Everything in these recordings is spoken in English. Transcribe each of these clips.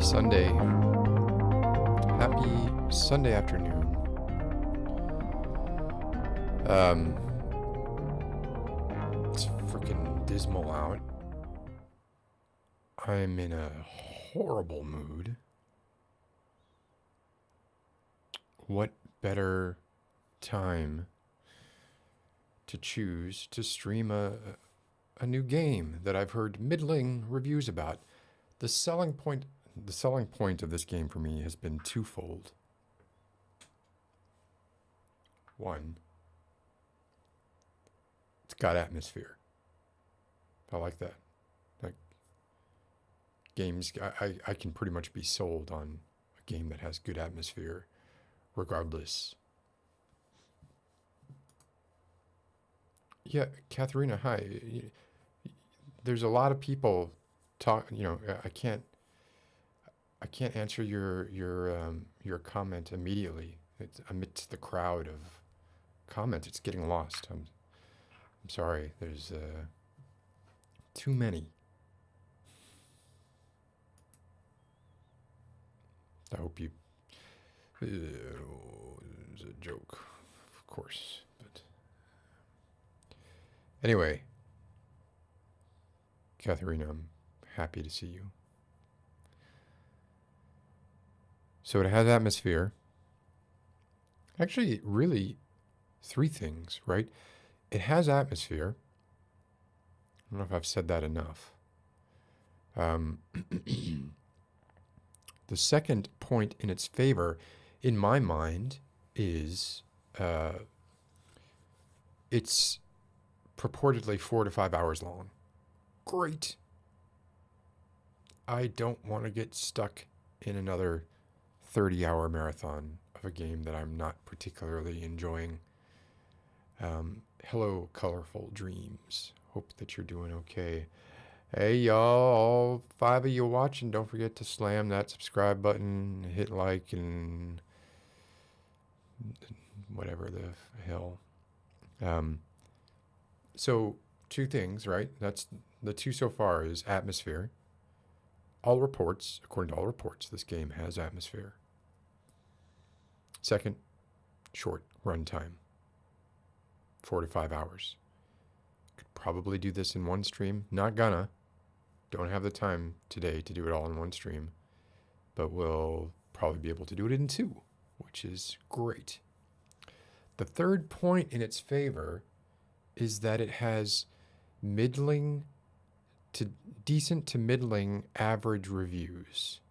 Sunday. Happy Sunday afternoon. It's freaking dismal out. I'm in a horrible mood. What better time to choose to stream a new game that I've heard middling reviews about? The selling point of this game for me has been twofold. One, it's got atmosphere. I like that. Like games, I can pretty much be sold on a game that has good atmosphere, regardless. Yeah, Katharina, hi. There's a lot of people I can't answer your comment immediately. It's amidst the crowd of comments. It's getting lost. I'm sorry. There's too many. I hope you. It's a joke, of course. But anyway, Katharina, I'm happy to see you. So it has atmosphere. Actually, really, three things, right? It has atmosphere. I don't know if I've said that enough. The second point in its favor, in my mind, is it's purportedly 4 to 5 hours long. Great. I don't want to get stuck in another 30-hour marathon of a game that I'm not particularly enjoying. Hello, Colorful Dreams. Hope that you're doing okay. Hey, y'all, all 5 of you watching, don't forget to slam that subscribe button, hit like, and whatever the hell. So, 2 things, right? That's the 2 so far is atmosphere. All reports, according to all reports, this game has atmosphere. Second, short runtime, 4 to 5 hours. Could probably do this in one stream. Not gonna. Don't have the time today to do it all in one stream. But we'll probably be able to do it in 2, which is great. The third point in its favor is that it has middling to decent to middling average reviews.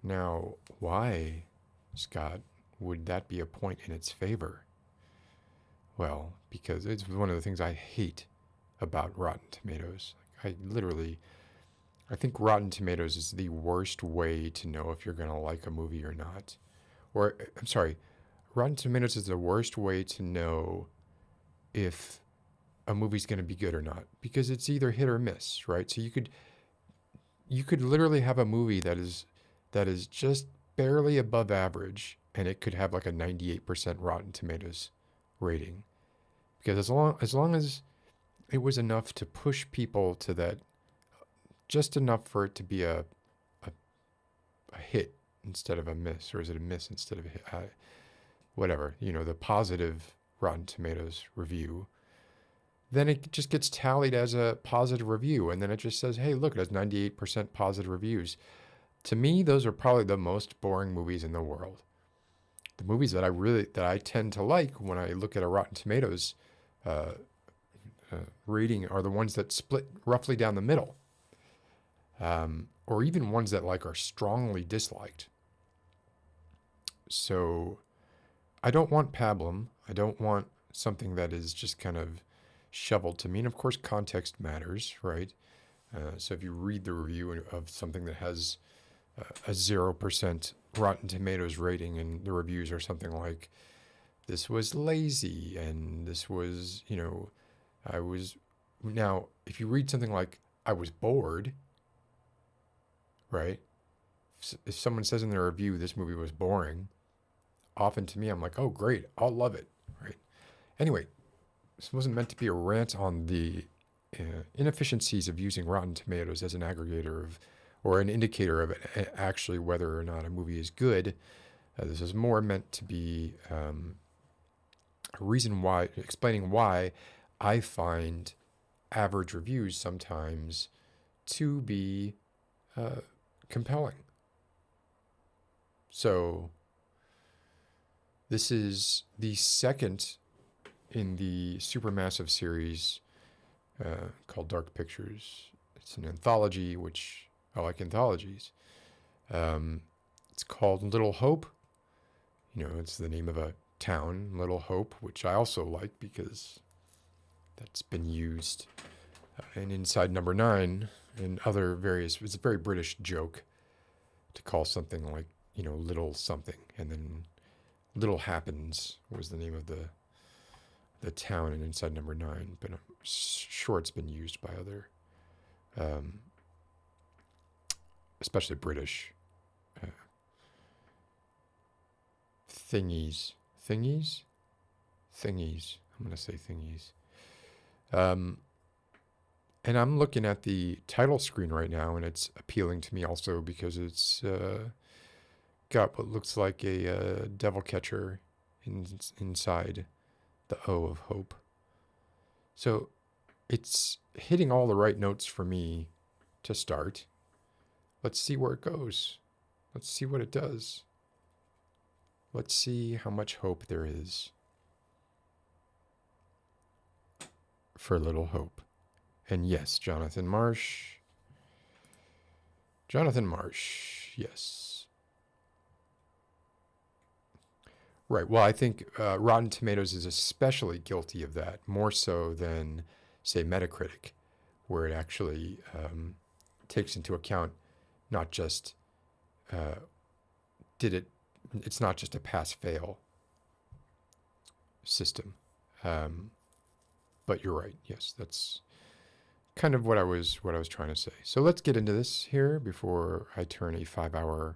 Now, why, Scott, would that be a point in its favor? Well, because it's one of the things I hate about Rotten Tomatoes. I think Rotten Tomatoes is the worst way to know if you're going to like a movie or not. Or, I'm sorry, Rotten Tomatoes is the worst way to know if a movie's going to be good or not, because it's either hit or miss, right? So you could literally have a movie that is just barely above average, and it could have like a 98% Rotten Tomatoes rating, because as long as it was enough to push people to that, just enough for it to be a hit instead of a miss, or is it a miss instead of a hit? Whatever, the positive Rotten Tomatoes review, then it just gets tallied as a positive review. And then it just says, hey, look, it has 98% positive reviews. To me, those are probably the most boring movies in the world. The movies that I tend to like when I look at a Rotten Tomatoes rating are the ones that split roughly down the middle. Or even ones that are strongly disliked. So I don't want pablum. I don't want something that is just kind of shoveled to me. And of course, context matters, right? So if you read the review of something that has a 0% Rotten Tomatoes rating, and the reviews are something like, this was lazy, and this was, now, if you read something like, I was bored, right? If someone says in their review, this movie was boring, often to me, I'm like, oh, great, I'll love it, right? Anyway, this wasn't meant to be a rant on the inefficiencies of using Rotten Tomatoes as an aggregator of or an indicator of actually whether or not a movie is good. This is more meant to be a reason why, explaining why I find average reviews sometimes to be compelling. So this is the second in the Supermassive series called Dark Pictures. It's an anthology, which I like anthologies. It's called Little Hope. You know, it's the name of a town, Little Hope, which I also like because that's been used in Inside Number 9 and other various. It's a very British joke to call something like, you know, Little something, and then Little Happens was the name of the town in Inside Number 9, but I'm sure it's been used by other, especially British thingies. Thingies? Thingies. I'm going to say thingies. And I'm looking at the title screen right now, and it's appealing to me also because it's got what looks like a devil catcher inside the O of hope. So it's hitting all the right notes for me to start. Let's see where it goes. Let's see what it does. Let's see how much hope there is for Little Hope. And yes, Jonathan Marsh. Jonathan Marsh, yes. Right. Well, I think Rotten Tomatoes is especially guilty of that, more so than, say, Metacritic, where it actually takes into account not just it's not just a pass-fail system. But you're right. Yes, that's kind of what I was trying to say. So let's get into this here before I turn a 5-hour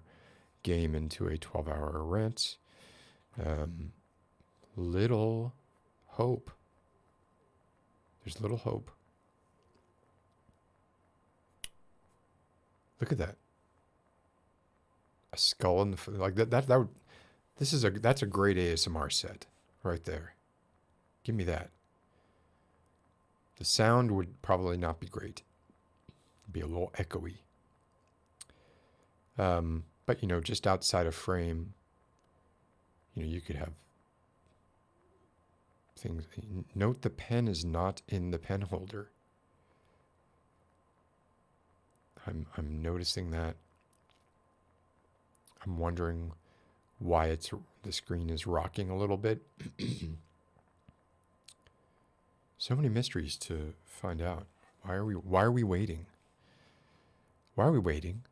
game into a 12-hour rant. Little Hope. There's Little Hope. Look at that. A skull in the like that would. That's a great ASMR set right there. Give me that. The sound would probably not be great. It'd be a little echoey. But you know, just outside of frame, you know, you could have things. Note the pen is not in the pen holder. I'm noticing that. I'm wondering why the screen is rocking a little bit. So many mysteries to find out. Why are we waiting? Why are we waiting?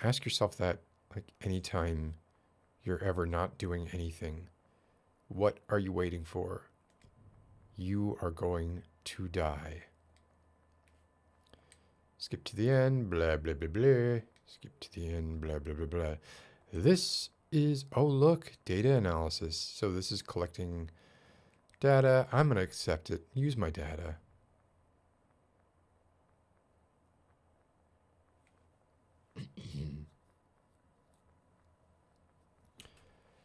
Ask yourself that, like, anytime you're ever not doing anything. What are you waiting for? You are going to die. Skip to the end, blah, blah, blah, blah. Skip to the end, blah, blah, blah, blah. This is, oh look, data analysis. So this is collecting data. I'm going to accept it. Use my data.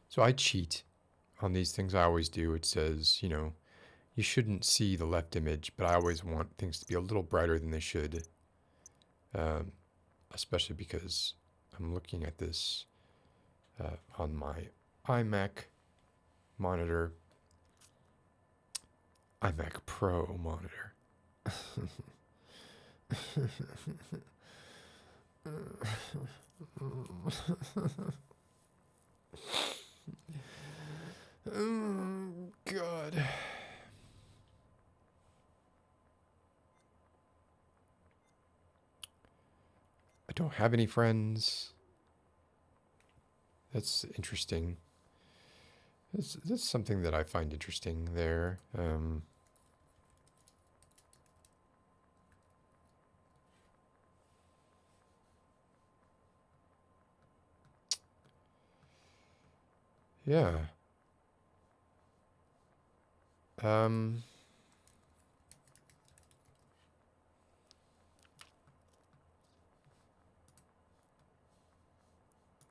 So I cheat on these things. I always do. It says, you know, you shouldn't see the left image, but I always want things to be a little brighter than they should. Especially because I'm looking at this on my iMac monitor. iMac Pro monitor. Oh, God. I don't have any friends. That's interesting. That's something that I find interesting there. Yeah.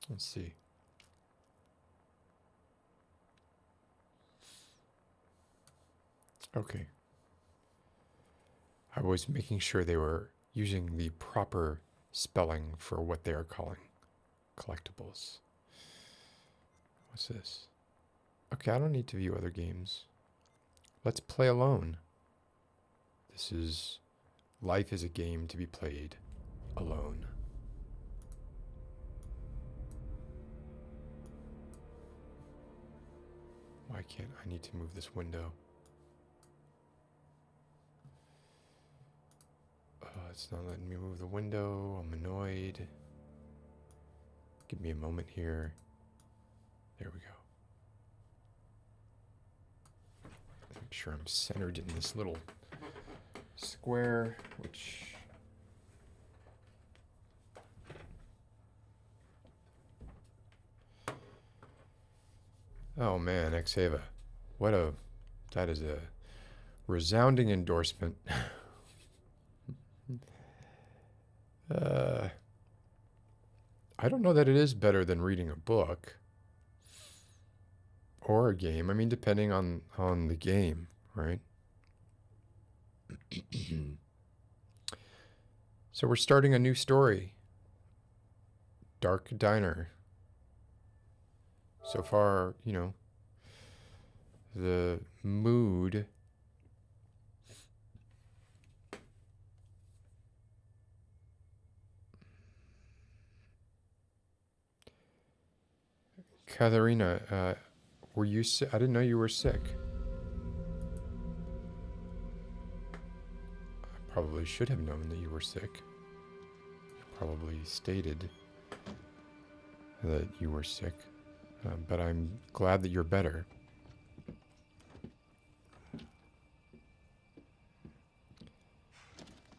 Let's see. Okay. I was making sure they were using the proper spelling for what they are calling collectibles. What's this? Okay, I don't need to view other games. Let's play alone. This is... Life is a game to be played alone. Why can't I need to move this window? It's not letting me move the window. I'm annoyed. Give me a moment here. There we go. Make sure I'm centered in this little square, which... Oh man, Xava. What a... That is a resounding endorsement. I don't know that it is better than reading a book. Or a game. I mean, depending on the game, right? So we're starting a new story. Dark Diner. So far, you know, the mood Katharina, were you sick? I didn't know you were sick. I probably should have known that you were sick. You probably stated that you were sick. But I'm glad that you're better.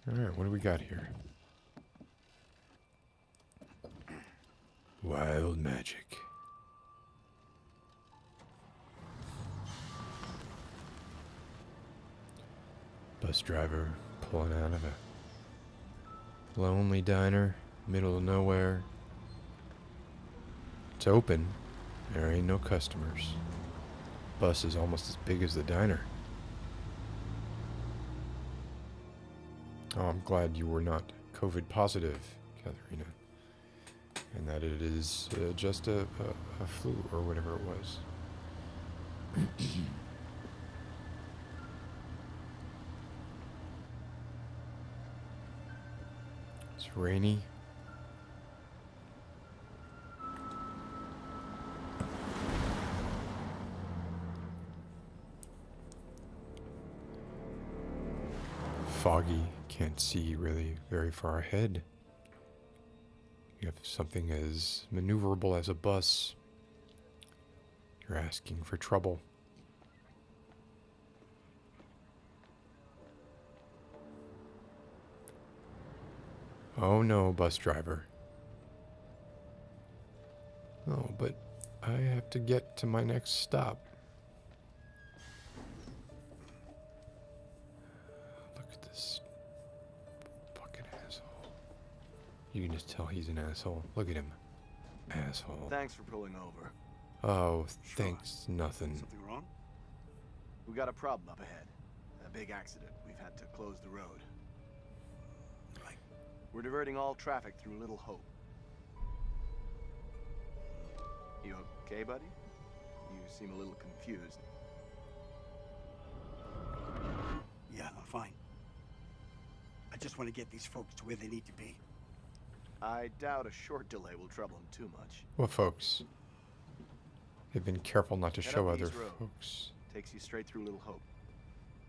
Alright, what do we got here? Wild magic. Bus driver pulling out of a lonely diner, middle of nowhere. It's open. There ain't no customers. Bus is almost as big as the diner. Oh, I'm glad you were not COVID positive, Katharina. And that it is just a flu or whatever it was. It's rainy. Foggy, can't see really very far ahead. You have something as maneuverable as a bus. You're asking for trouble. Oh no, bus driver. Oh, but I have to get to my next stop. You can just tell he's an asshole. Look at him. Asshole. Thanks for pulling over. Oh, thanks. Nothing. Something wrong? We got a problem up ahead. A big accident. We've had to close the road. Right. We're diverting all traffic through Little Hope. You okay, buddy? You seem a little confused. Yeah, I'm fine. I just want to get these folks to where they need to be. I doubt a short delay will trouble him too much. Well, folks, they've been careful not to show other folks. Takes you straight through Little Hope.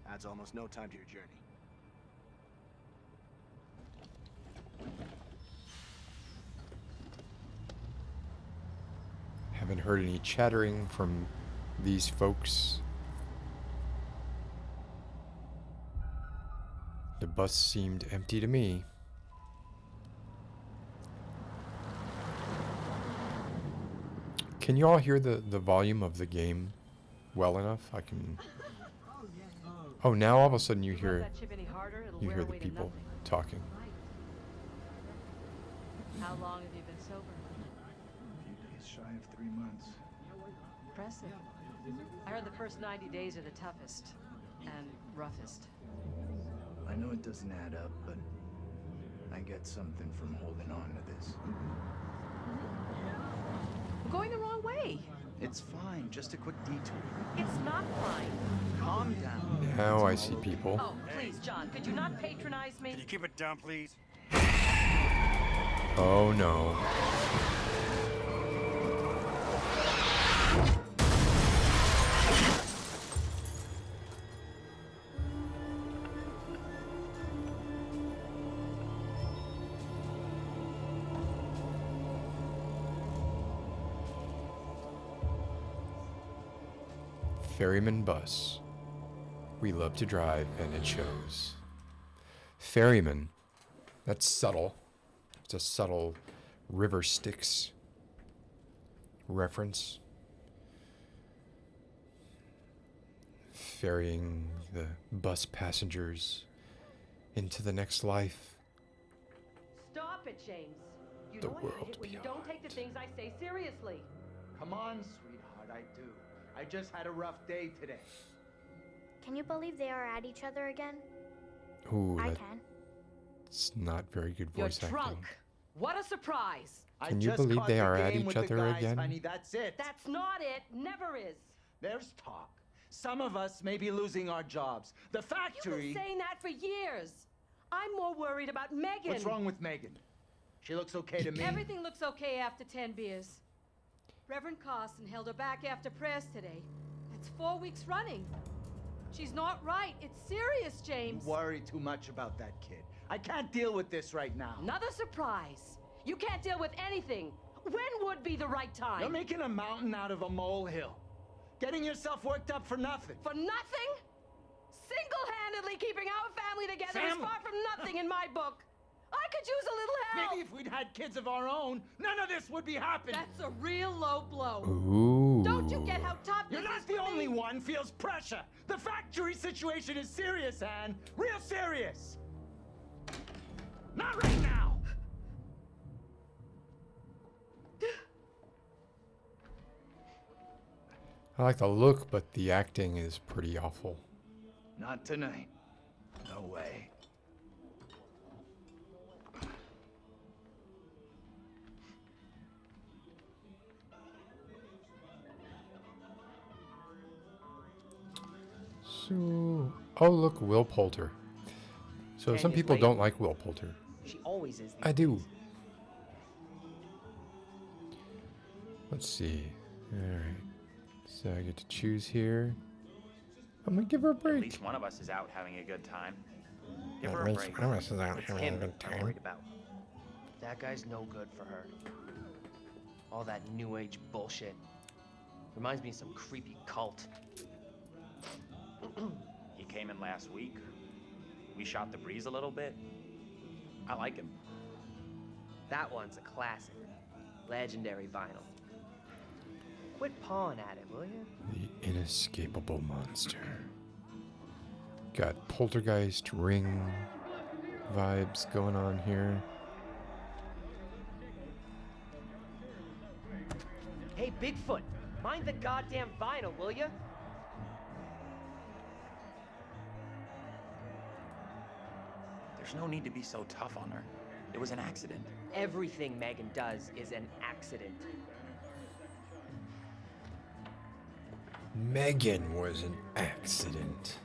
Adds almost no time to your journey. Haven't heard any chattering from these folks. The bus seemed empty to me. Can you all hear the volume of the game well enough? I can... Oh, now all of a sudden you hear the people talking. How long have you been sober? A few alive 3 months. Impressive. I heard the first 90 days are the toughest and roughest. I know it doesn't add up, but I get something from holding on to this. We're going the wrong way. It's fine, just a quick detour. It's not fine. Calm down. Now I see people. Oh, please, John, could you not patronize me? Can you keep it down, please? Oh no. Ferryman bus. We love to drive, and it shows. Ferryman. That's subtle. It's a subtle River Styx reference. Ferrying the bus passengers into the next life. Stop it, James. You The know I hate world it when you don't take the things I say seriously. Come on, sweetheart, I do. I just had a rough day today. Can you believe they are at each other again? Ooh, I that's can. not very good You're voice drunk. acting. What a surprise. Can you believe they are at each other again? Honey, that's it. That's not it. Never is. There's talk. Some of us may be losing our jobs. The You've factory... been saying that for years. I'm more worried about Megan. What's wrong with Megan? She looks okay to me. Everything looks okay after 10 beers. Reverend Carson held her back after prayers today. That's 4 weeks running. She's not right. It's serious, James. You worry too much about that kid. I can't deal with this right now. Another surprise. You can't deal with anything. When would be the right time? You're making a mountain out of a molehill. Getting yourself worked up for nothing. For nothing? Single-handedly keeping our family together is Family? far from nothing in my book. I could use a little help. Maybe if we'd had kids of our own, none of this would be happening. That's a real low blow. Ooh. Don't you get how tough You're this not is the for only me? one feels pressure. The factory situation is serious, Anne. Real serious. Not right now. I like the look, but the acting is pretty awful. Not tonight. No way. So, oh look, Will Poulter. So some people don't like Will Poulter. She always is. I do. Let's see. Alright. So I get to choose here. I'm gonna give her a At break. least one of us is out having a good time. Give At her a least break. one of us is out It's having a him good I'm time. worried about. That guy's no good for her. All that new age bullshit. Reminds me of some creepy cult. He came in last week. We shot the breeze a little bit. I like him. That one's a classic. Legendary vinyl. Quit pawing at it, will you? The inescapable monster. Got poltergeist ring vibes going on here. Hey, Bigfoot, mind the goddamn vinyl, will you? There's no need to be so tough on her. It was an accident. Everything Megan does is an accident. Megan was an accident.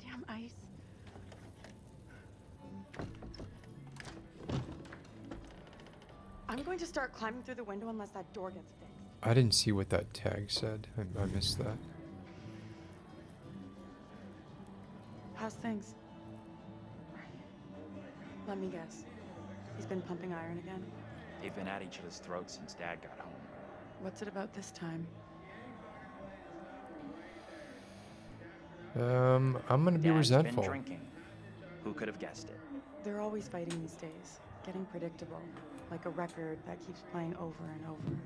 Damn ice. I'm going to start climbing through the window unless that door gets fixed. I didn't see what that tag said. I missed that. How's things? Let me guess. He's been pumping iron again? They've been at each other's throats since Dad got home. What's it about this time? I'm gonna be Dad's resentful. been drinking. Who could have guessed it? They're always fighting these days. Getting predictable. Like a record that keeps playing over and over.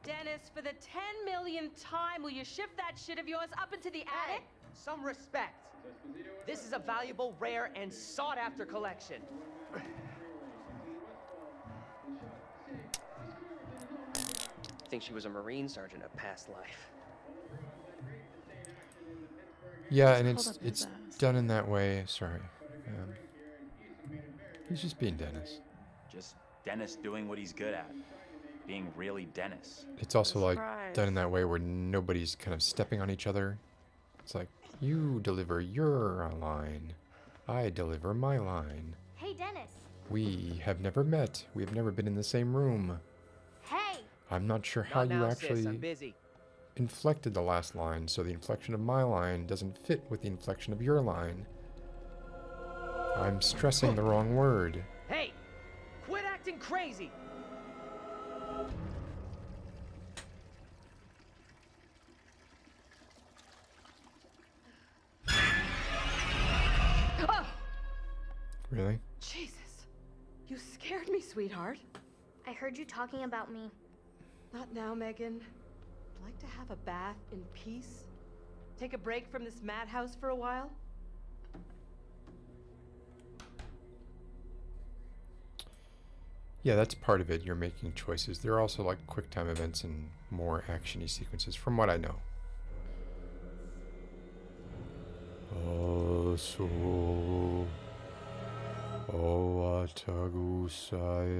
Dennis, for the 10 millionth time, will you shift that shit of yours up into the attic? Some respect. This is a valuable, rare, and sought-after collection. I think she was a Marine sergeant of past life. Yeah, and Hold up his it's ass. done in that way. Sorry. He's just being Dennis. Just Dennis doing what he's good at. Being really Dennis. It's also like Surprise. done in that way where nobody's kind of stepping on each other. It's like, you deliver your line, I deliver my line. Hey, Dennis. We have never met. We have never been in the same room. Hey. I'm not sure how Not you now, actually sis, I'm busy. inflected the last line, so the inflection of my line doesn't fit with the inflection of your line. I'm stressing the wrong word. Hey, quit acting crazy. Oh, Really? Jesus. You scared me, sweetheart. I heard you talking about me. Not now, Megan. I'd like to have a bath in peace. Take a break from this madhouse for a while. Yeah, that's part of it. You're making choices. There are also like quick time events and more action-y sequences, from what I know.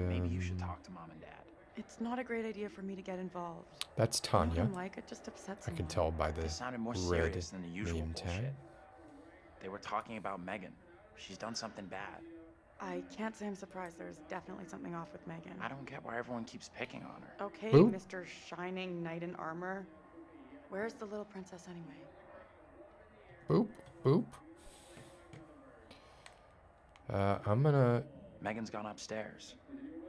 Maybe you should talk to Mom and Dad. It's not a great idea for me to get involved. That's Nothing Tanya. like it just upsets I can someone. tell by the This sounded more red serious than the usual name tag. bullshit. They were talking about Megan. She's done something bad. I can't say I'm surprised. There's definitely something off with Megan. I don't get why everyone keeps picking on her. Okay, Who? Mr. Shining Knight in Armor. Where's the little princess anyway? Boop, boop. I'm gonna... Megan's gone upstairs.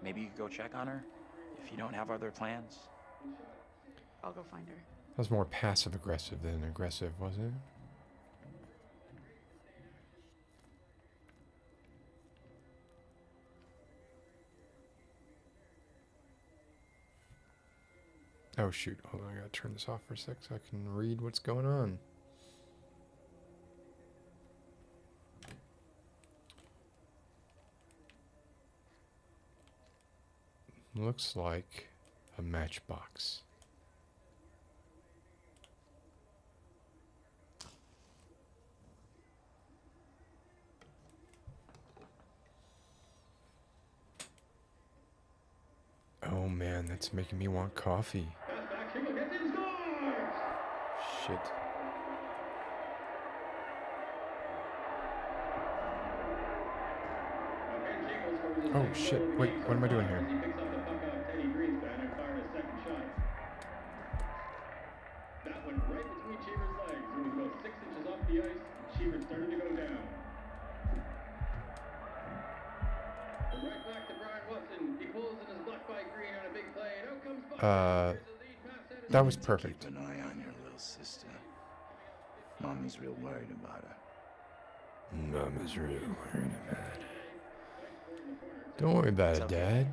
Maybe you could go check on her if you don't have other plans. I'll go find her. That was more passive-aggressive than aggressive, wasn't it? Oh shoot, hold on, I gotta turn this off for a sec so I can read what's going on. Looks like a matchbox. Oh man, that's making me want coffee. Shit. Oh shit, wait, what am I doing here? That went right between Cheever's legs. When he goes 6 inches off the ice, Cheever started to go down. And right back to Brian Watson. He pulls in his block by Green on a big play, and out comes Buck. That was perfect. Keep an eye on your little sister. Mommy's real worried about her. Mama's real worried about it. Don't worry about it, okay. Dad.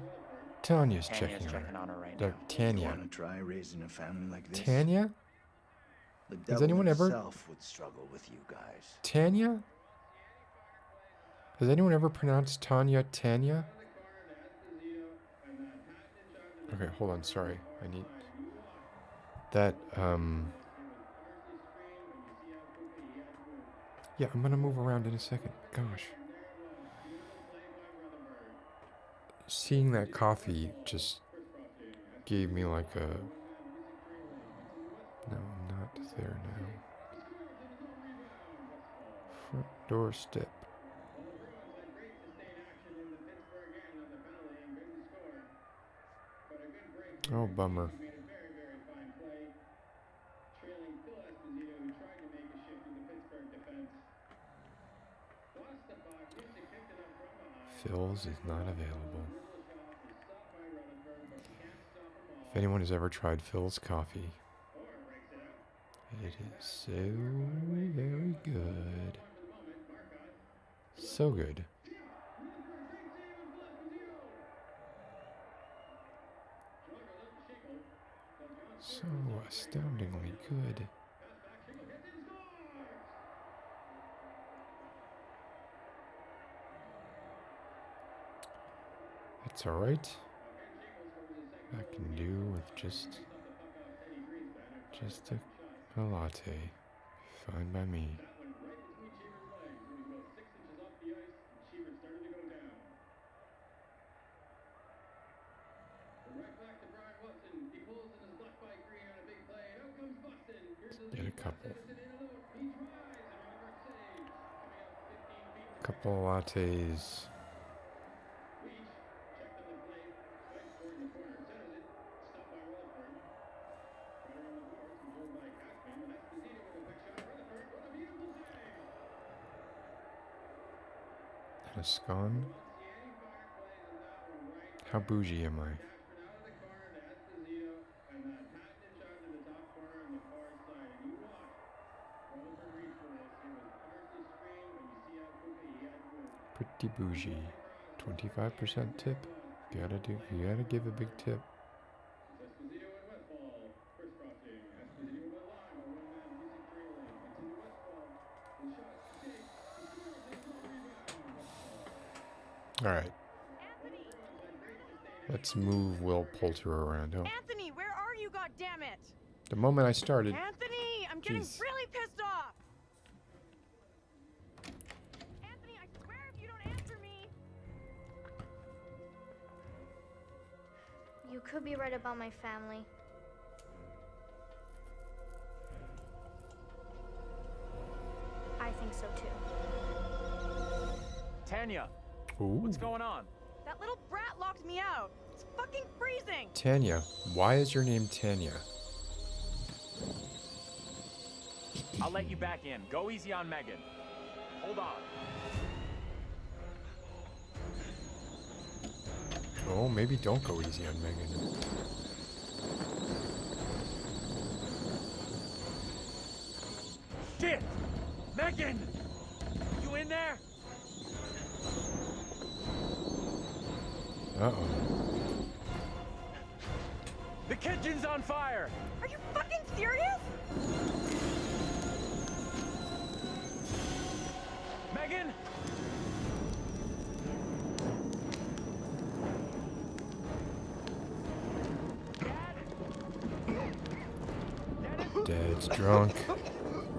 Tanya's Tanya's checking checking on her. on her right No, now. You Tanya. want to try raising a family like this? Tanya? The Has devil anyone ever- himself would struggle with you guys. Tanya? Has anyone ever pronounced Tanya Tanya? Okay, hold on, sorry. I need... That, Yeah, I'm gonna move around in a second. Gosh. Seeing that coffee just gave me like a... No, I'm not there now. Front doorstep. Oh, bummer. Phil's is not available. If anyone has ever tried Phil's coffee, it is so very good. So good. So astoundingly good. It's alright. I can do with just a latte. Fine by me. Get a couple. Couple of lattes. And a scone. How bougie am I? Pretty bougie. 25% tip. You gotta give a big tip. Alright. Let's move Will Poulter around. Oh. Anthony, where are you, goddammit? The moment I started. Anthony, I'm getting really pissed off. Anthony, I swear if you don't answer me. You could be right about my family. I think so too. Tanya, Ooh. what's going on? That little brat locked me out. It's fucking freezing. Tanya. Why is your name Tanya? I'll let you back in. Go easy on Megan. Hold on. Oh, maybe don't go easy on Megan. Shit! Megan! You in there? Uh-oh. The kitchen's on fire! Are you fucking serious? Megan? Dad's drunk.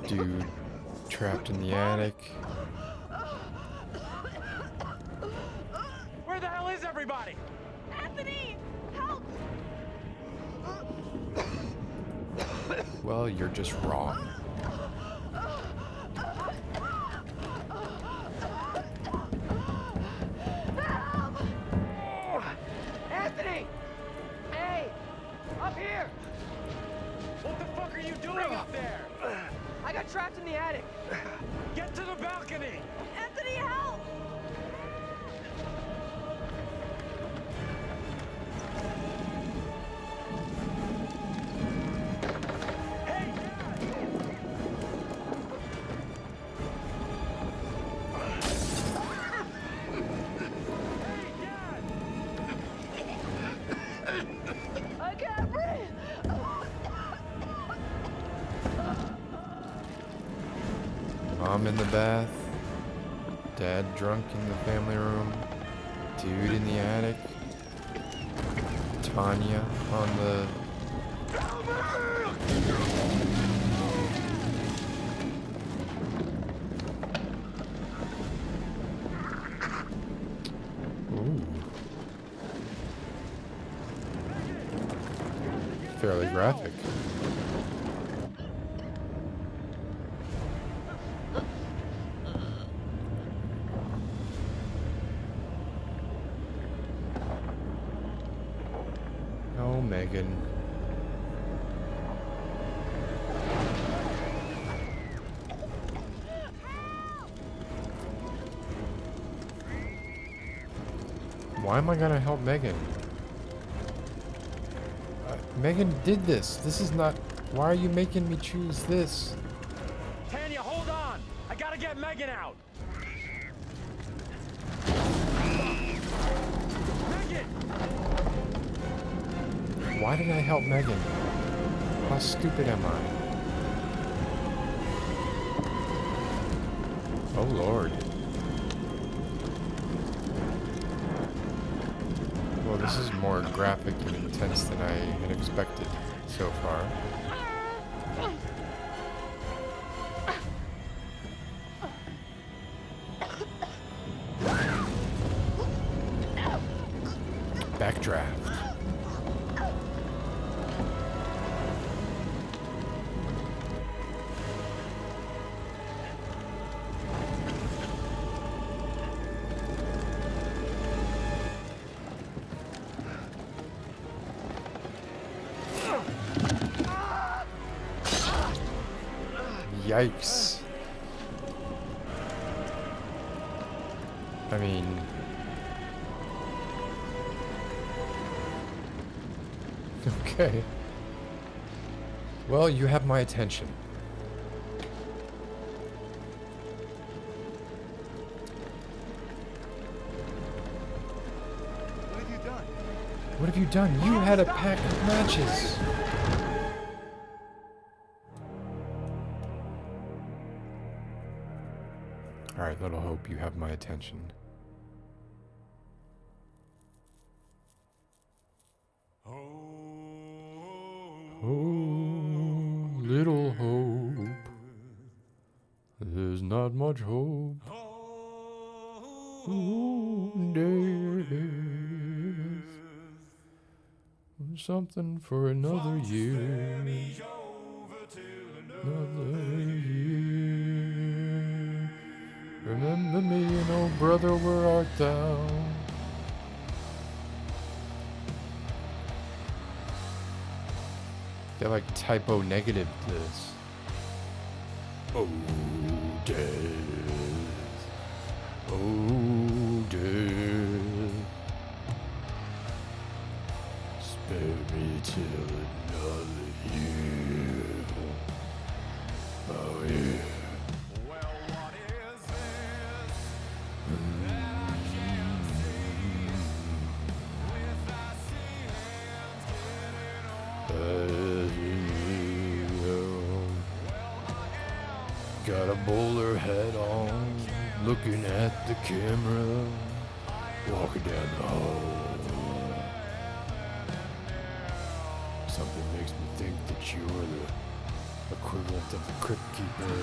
Dude trapped in the attic. Where the hell is everybody? Anthony, help! Well, you're just wrong. Anthony! Hey! Up here! What the fuck are you doing up there? I got trapped in the attic. Get to the balcony! Anthony, help! Hey, Dad! Hey, Dad! I can't breathe! Mom in the bath. Dad drunk in the family room. Dude in the attic. Tanya on the... Ooh. Fairly graphic. Oh, Megan. Why am I gonna help Megan? Megan did this. This is not... Why are you making me choose this? Tanya, hold on! I gotta get Megan out! Megan! Why did I help Megan? How stupid am I? Oh, Lord. This is more graphic and intense than I had expected so far. Backdraft. Yikes. I mean... Okay. Well, you have my attention. What have you done? What have you done? You had a pack of matches. Alright, little hope, you have my attention. Oh, little hope, there's not much hope. Oh, death, something for another year. Another year. Remember me, and oh brother, where art thou? They're like typo negative this. Oh, death. Oh, death. Spare me till another year. Oh, yeah. Well, what is this? Got a bowler hat on, looking at the camera, walking down the hall. Something makes me think that you're the equivalent of the crypt keeper.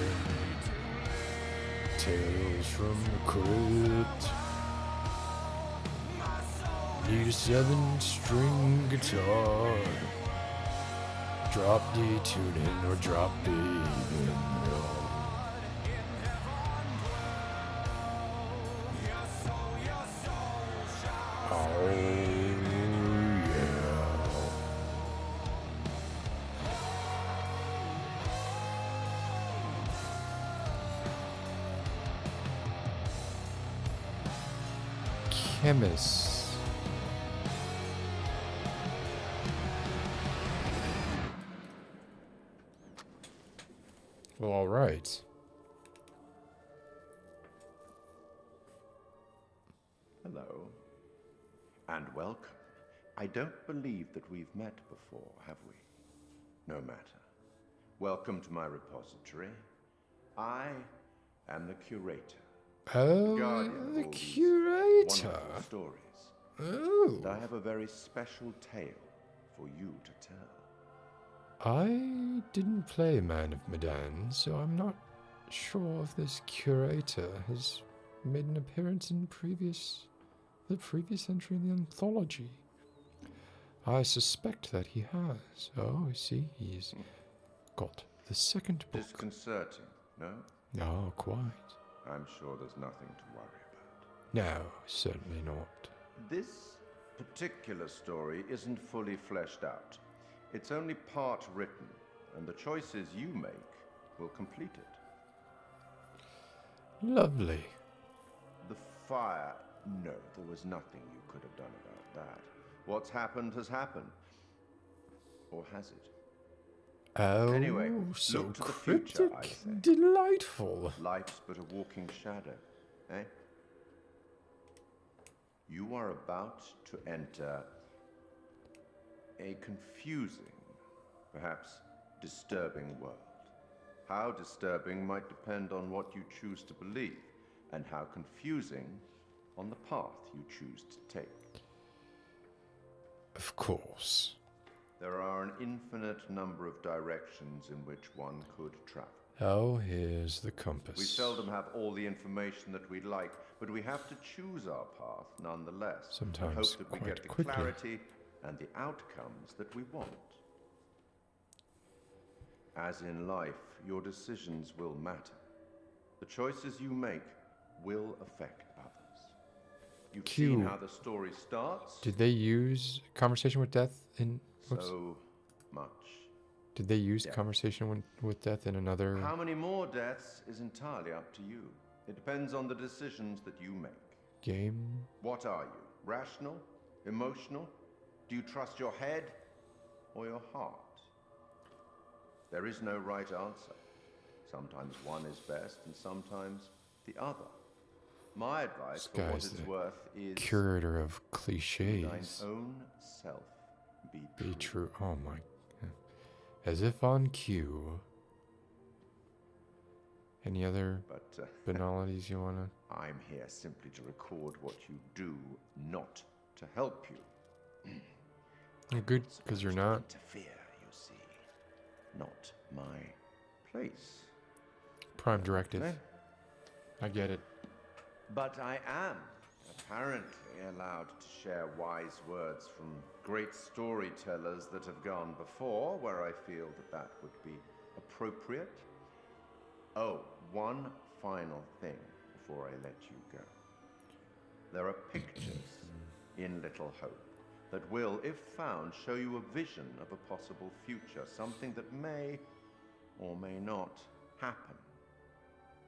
Tales from the crypt. Need a 7-string guitar. Drop D tuning or drop D even. Oh yeah. Chemist. Well, all right. Hello. And welcome. I don't believe that we've met before, have we? No matter. Welcome to my repository. I am the curator. Oh, guardian the of all these curator. wonderful stories. Oh. And I have a very special tale for you to tell. I didn't play Man of Medan, so I'm not sure if this curator has made an appearance in the previous entry in the anthology. I suspect that he has. Oh, I see. He's got the second book. Disconcerting, no? No, quite. I'm sure there's nothing to worry about. No, certainly not. This particular story isn't fully fleshed out. It's only part written, and the choices you make will complete it. Lovely. The fire. No, there was nothing you could have done about that. What's happened has happened. Or has it? Oh, Anyway, so look to the future, I cryptic. say. Delightful. Life's but a walking shadow, eh? You are about to enter a confusing, perhaps disturbing world. How disturbing might depend on what you choose to believe, and how confusing on the path you choose to take. Of course. There are an infinite number of directions in which one could travel. Oh, here's the compass. We seldom have all the information that we'd like, but we have to choose our path nonetheless. Sometimes and hope that we quite get the quickly. clarity and the outcomes that we want. As in life, your decisions will matter. The choices you make will affect others. You've seen how the story starts. Did they use conversation with death in... Whoops. So much. Did they use conversation with death in another... How many more deaths is entirely up to you. It depends on the decisions that you make. Game? What are you? Rational? Emotional? Do you trust your head or your heart? There is no right answer. Sometimes one is best and sometimes the other. My advice, for what it's worth, is curator of cliches. thine own self be true. Oh my. As if on cue. Any other banalities you want to? I'm here simply to record what you do, not to help you. You're good, because you're not. Interfere, you see. Not my place. Prime directive. I get it. But I am apparently allowed to share wise words from great storytellers that have gone before, where I feel that that would be appropriate. Oh, one final thing before I let you go. There are pictures in Little Hope that will, if found, show you a vision of a possible future, something that may or may not happen.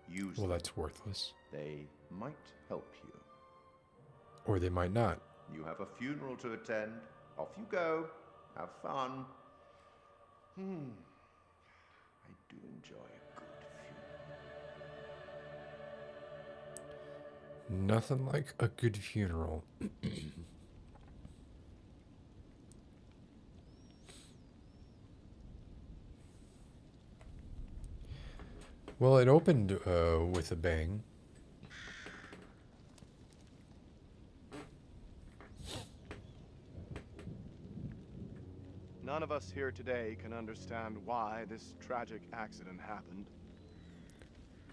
Use Well, them. that's worthless. They might help you. Or they might not. You have a funeral to attend. Off you go. Have fun. I do enjoy a good funeral. Nothing like a good funeral. Well, it opened with a bang. None of us here today can understand why this tragic accident happened.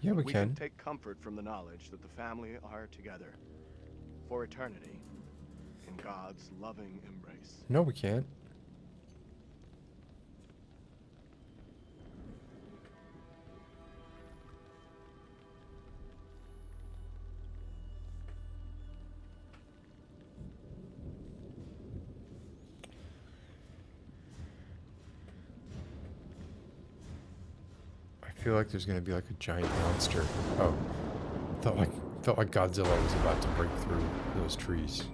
Yeah, we can. Take comfort from the knowledge that the family are together for eternity in God's loving embrace. No, we can't. I feel like there's gonna be like a giant monster. Oh, felt like Godzilla was about to break through those trees.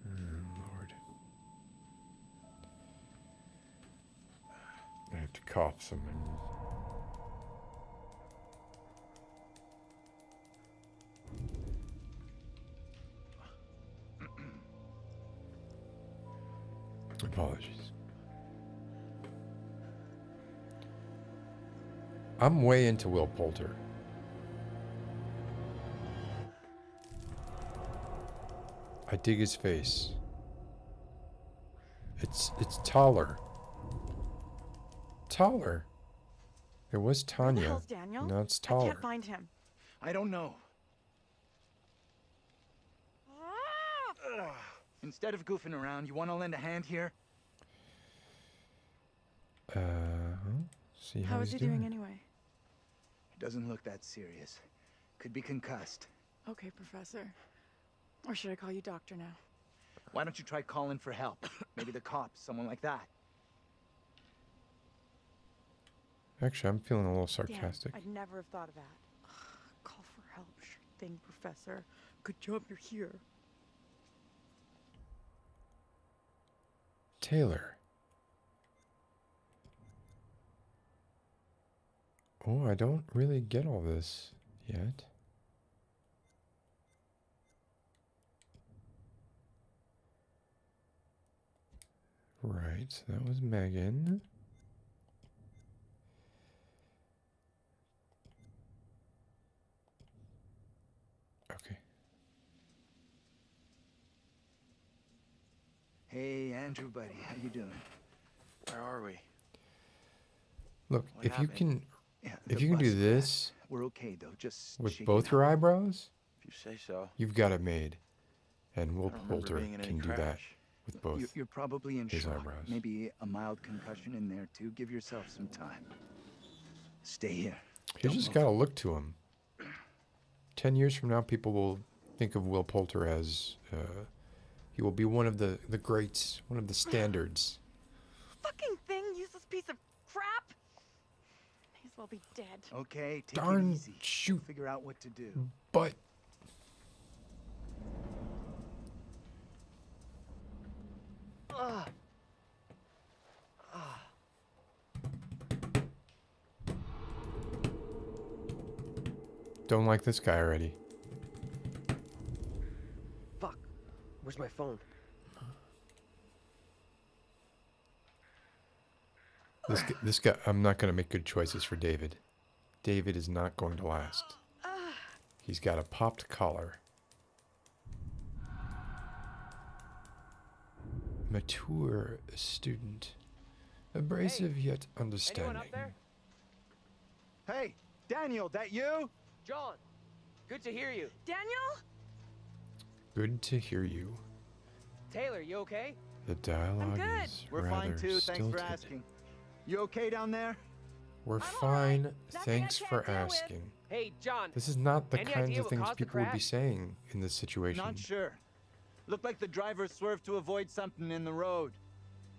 Lord, I have to cough some. Apologies. I'm way into Will Poulter. I dig his face. It's taller. Taller. It was Tanya. Where the hell's Daniel? Now it's I taller. can't find him. I don't know. Instead of goofing around, you want to lend a hand here? See How is he's he doing anyway? It doesn't look that serious. Could be concussed. Okay, Professor. Or should I call you Doctor now? Why don't you try calling for help? Maybe the cops, someone like that. Actually, I'm feeling a little Damn, sarcastic. I'd never have thought of that. Call for help, sure thing, Professor. Good job you're here. Taylor. Oh, I don't really get all this yet. Right, so that was Megan. Hey, Andrew, buddy, how you doing? Where are we? Look, What if you happened? can, Yeah, if the you can do bus this crashed. We're okay though. Just with shaking both up. your eyebrows, If you say so. you've got it made. And Will I don't remember Poulter being in any can do that crash. with both You're probably in his shock. eyebrows. Maybe a mild concussion in there too. Give yourself some time. Stay here. You Don't just move. got to look to him. 10 years from now, people will think of Will Poulter as he will be one of the greats, one of the standards. Fucking thing, useless piece of crap. May as well be dead. Okay, take Darn it easy. shoot. Figure out what to do. But don't like this guy already. Fuck. Where's my phone? This guy, I'm not going to make good choices for David. David is not going to last. He's got a popped collar. Mature student. Abrasive yet understanding. Hey, Daniel, that you? John, good to hear you. Daniel? Good to hear you. Taylor, you okay? The dialogue good. is We're rather fine too. Thanks for stilted. asking. You okay down there? We're all fine. right. Nothing I Thanks can't for deal with. asking. Hey, John. This is not the Any kinds idea of what things caused the people would be crash? saying in this situation. Not sure. Looked like the driver swerved to avoid something in the road.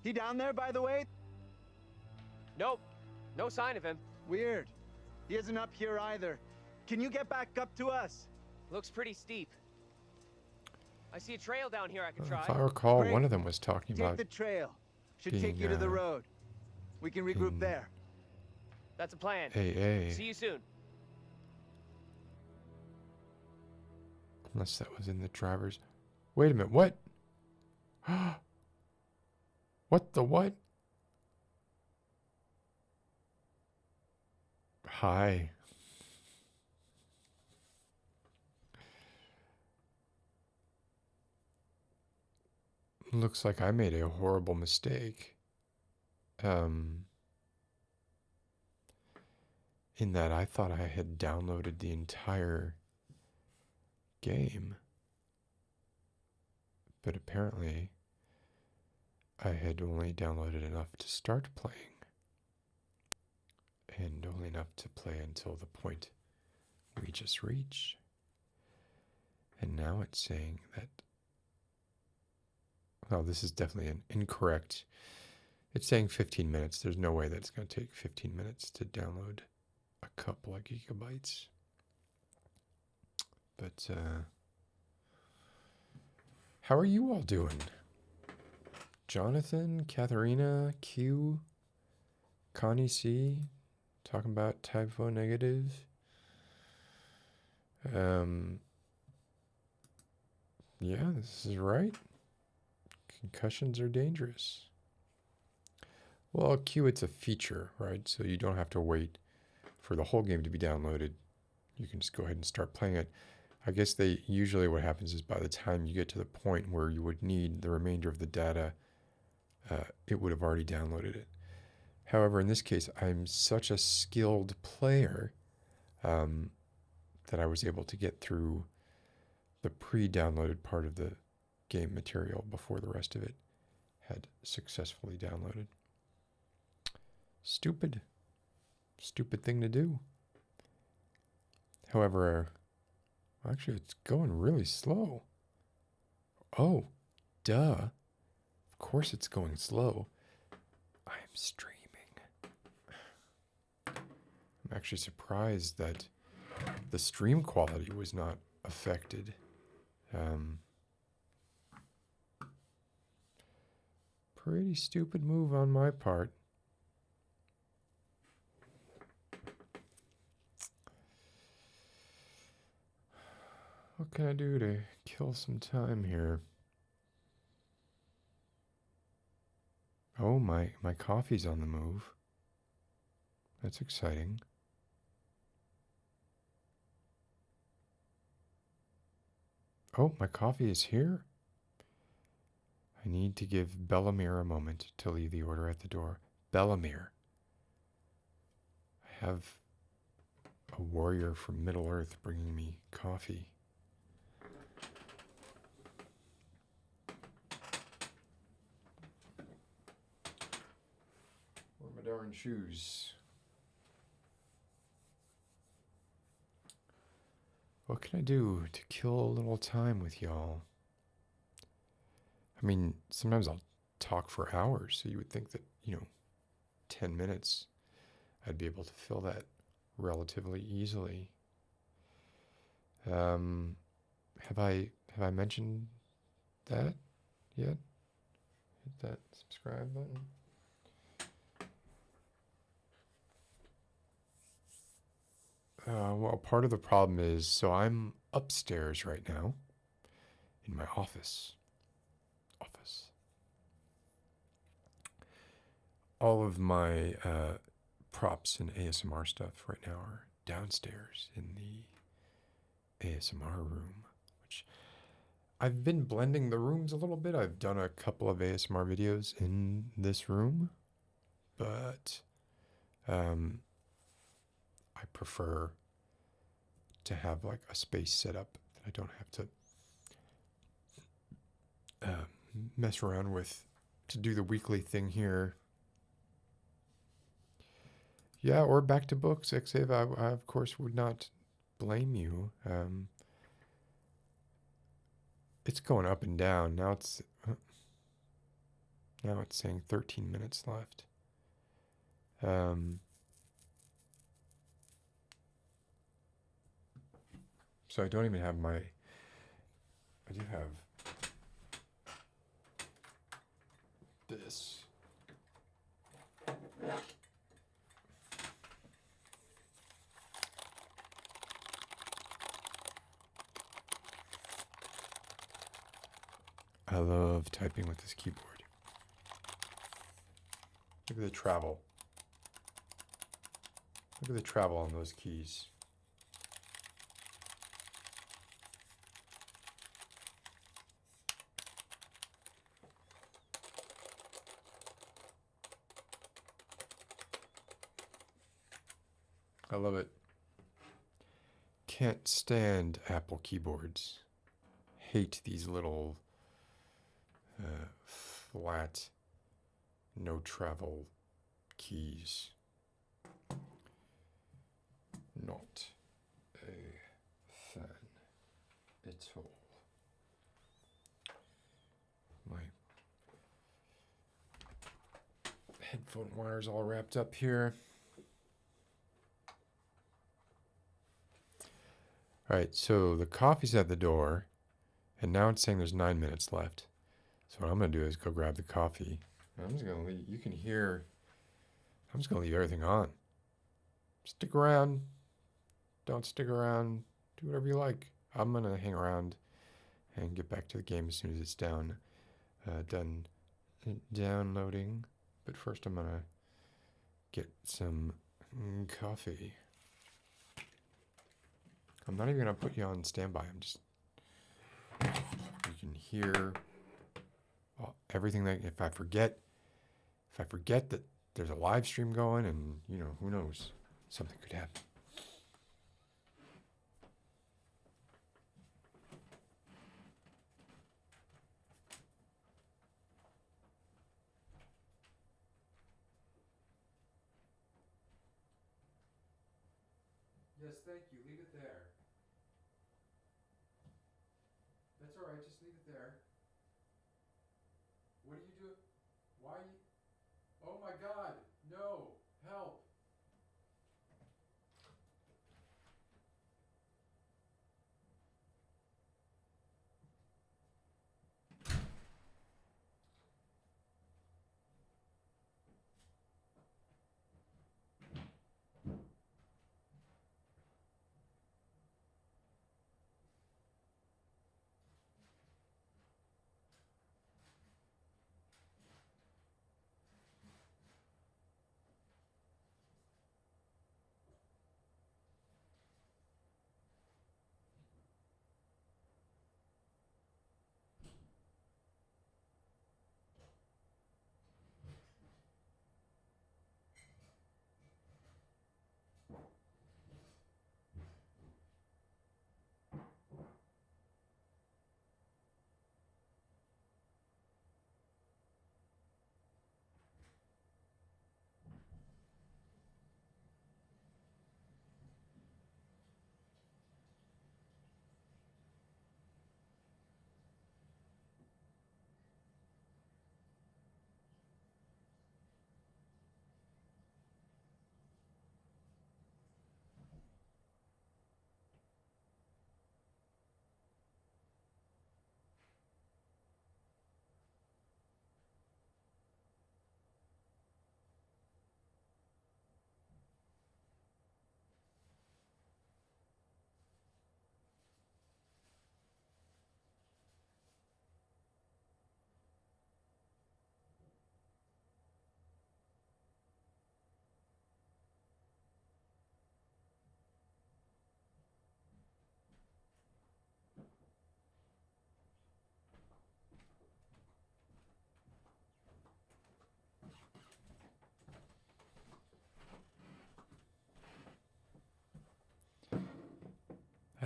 He down there, by the way? Nope. No sign of him. Weird. He isn't up here either. Can you get back up to us? Looks pretty steep. I see a trail down here I could try. If I recall, Great. one of them was talking Take about the trail. Should being, take you to the uh, road. We can regroup in- there. That's a plan. AA. See you soon. Unless that was in the driver's. Wait a minute, what? What the what? Hi. Looks like I made a horrible mistake. In that I thought I had downloaded the entire game. But apparently I had only downloaded enough to start playing. And only enough to play until the point we just reached. And now it's saying that, well, this is definitely an incorrect. It's saying 15 minutes. There's no way that it's going to take 15 minutes to download a couple of gigabytes. But, how are you all doing? Jonathan, Katharina, Q, Connie C, talking about typo negative. Yeah, this is right. Concussions are dangerous. Well, Q, it's a feature, right? So you don't have to wait for the whole game to be downloaded. You can just go ahead and start playing it. I guess usually what happens is by the time you get to the point where you would need the remainder of the data, it would have already downloaded it. However, in this case, I'm such a skilled player that I was able to get through the pre-downloaded part of the game material before the rest of it had successfully downloaded. Stupid thing to do. However, actually it's going really slow. Oh, duh. Of course it's going slow. I am streaming. I'm actually surprised that the stream quality was not affected. Pretty stupid move on my part. What can I do to kill some time here? Oh, my coffee's on the move. That's exciting. Oh, my coffee is here? I need to give Bellamere a moment to leave the order at the door. Bellamere. I have a warrior from Middle-earth bringing me coffee. Where are my darn shoes? What can I do to kill a little time with y'all? I mean, sometimes I'll talk for hours, so you would think that, 10 minutes, I'd be able to fill that relatively easily. Have I mentioned that yet? Hit that subscribe button. Well, part of the problem is, so I'm upstairs right now in my office. All of my props and ASMR stuff right now are downstairs in the ASMR room, which I've been blending the rooms a little bit. I've done a couple of ASMR videos in this room, but I prefer to have like a space set up that I don't have to mess around with to do the weekly thing here. Yeah, or back to books, Xav. I of course would not blame you. It's going up and down. Now it's saying 13 minutes left. So I don't even have my. I do have this. I love typing with this keyboard. Look at the travel. Look at the travel on those keys. I love it. Can't stand Apple keyboards. Hate these little flat, no travel keys. Not a fan at all. My headphone wires all wrapped up here. All right, so the coffee's at the door, and now it's saying there's 9 minutes left. So what I'm going to do is go grab the coffee. I'm just going to leave, you can hear, I'm just going to leave everything on. Stick around. Don't stick around. Do whatever you like. I'm going to hang around and get back to the game as soon as it's done downloading. But first I'm going to get some coffee. I'm not even going to put you on standby. I'm just, you can hear everything that, if I forget that there's a live stream going and, who knows, something could happen. Yes, thank you. Leave it there. That's all right. Just leave it there. What are you doing? Why? Oh my God! No! Help!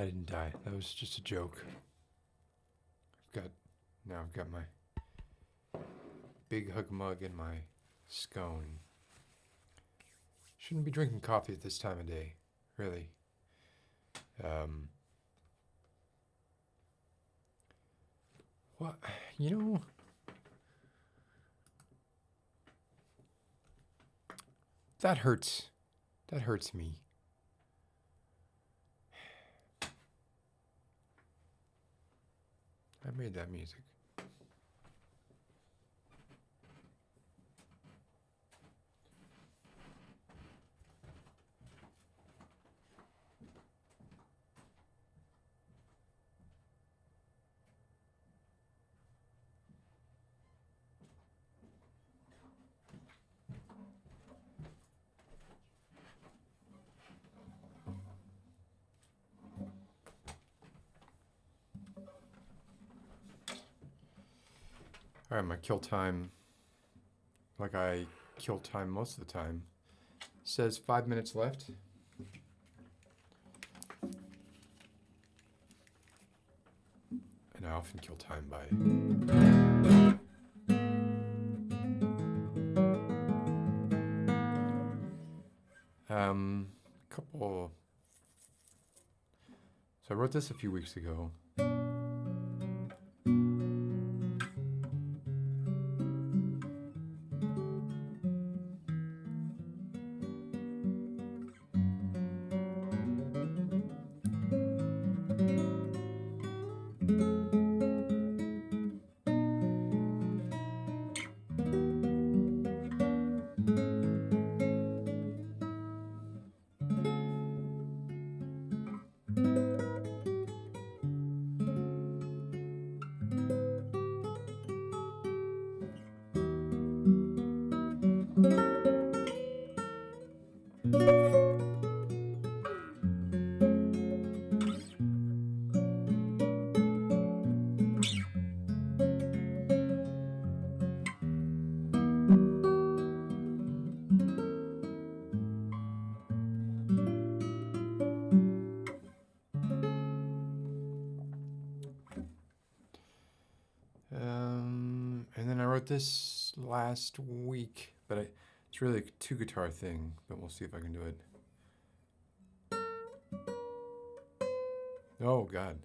I didn't die. That was just a joke. I've got my big hug mug and my scone. Shouldn't be drinking coffee at this time of day, really. What, you know, that hurts. That hurts me. I made that music. All right, my kill time, like I kill time most of the time, says 5 minutes left. And I often kill time by couple. So I wrote this a few weeks ago. And then I wrote this last week, but it's really a two guitar thing, but we'll see if I can do it. Oh, God.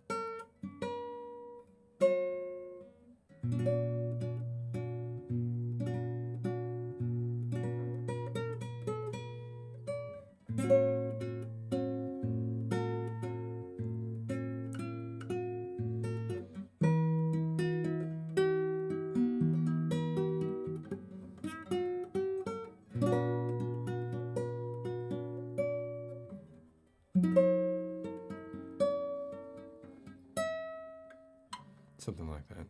Something like that.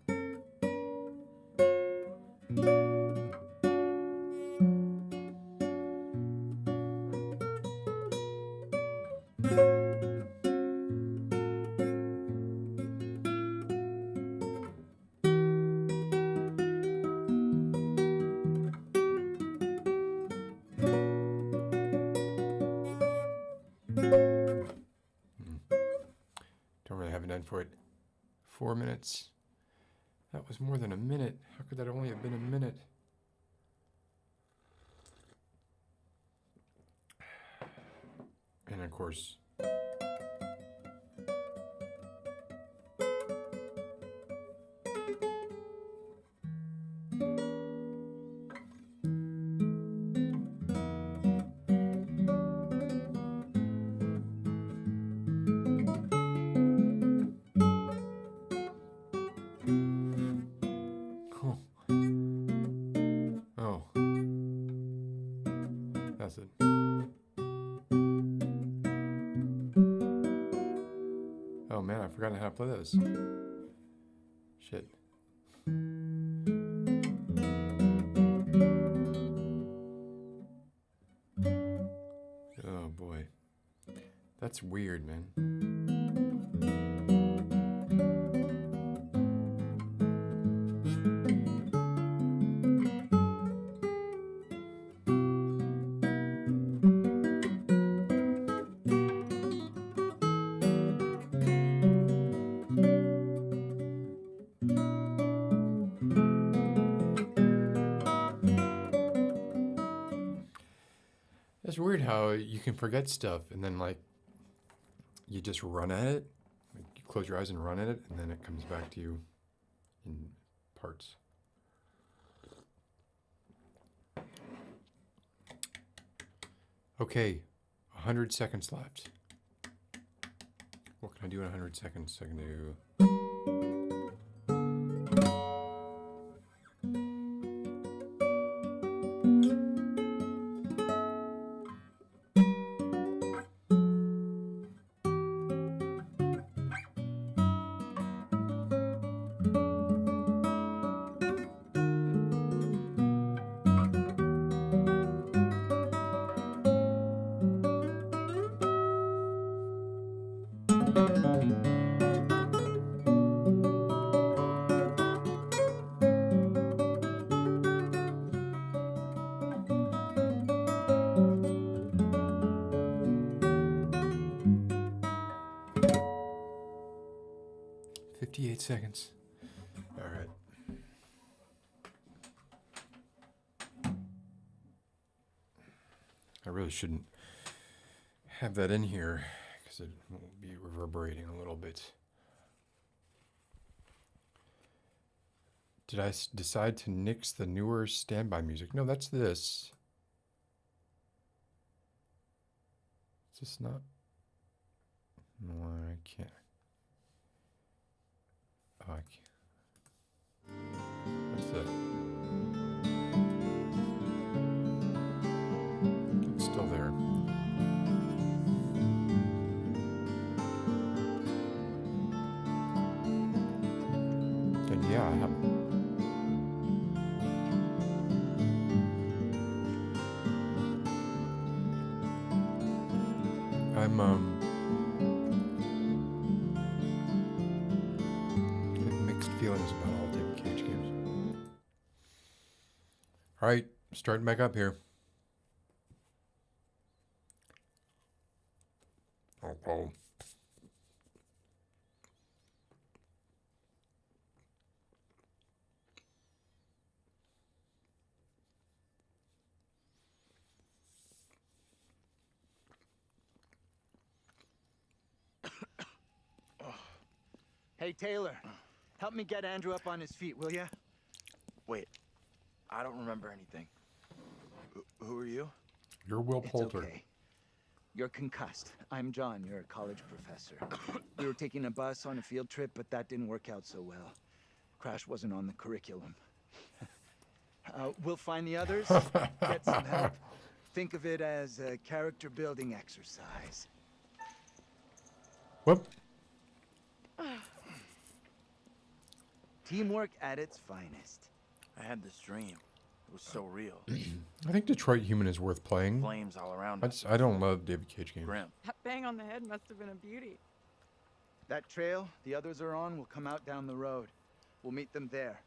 Don't really have an end for it. 4 minutes. That was more than a minute. How could that only have been a minute? And of course, that's it. Oh man, I've forgotten how to play this. Shit. Oh boy. That's weird, man. It's weird how you can forget stuff and then like you just run at it. Like, you close your eyes and run at it, and then it comes back to you in parts. Okay, 100 seconds left. What can I do in 100 seconds? I can do... 58 seconds. All right. I really shouldn't have that in here because it will be reverberating a little bit. Did I decide to nix the newer standby music? No, that's this. Is this not? No, I can't. Oh, I can't. What's that? It's still there. And yeah, I have. I'm mixed feelings about all David Cage games. All right, starting back up here. Oh. Hey, Taylor, help me get Andrew up on his feet, will ya? Wait, I don't remember anything. Who are you? You're Will It's Poulter. okay. You're concussed. I'm John. You're a college professor. We were taking a bus on a field trip, but that didn't work out so well. Crash wasn't on the curriculum. We'll find the others, get some help. Think of it as a character building exercise. Whoop. Teamwork at its finest. I had this dream. It was so real. I think Detroit Human is worth playing. Flames all around us. I don't love David Cage games. Grim. That bang on the head must have been a beauty. That trail the others are on will come out down the road. We'll meet them there.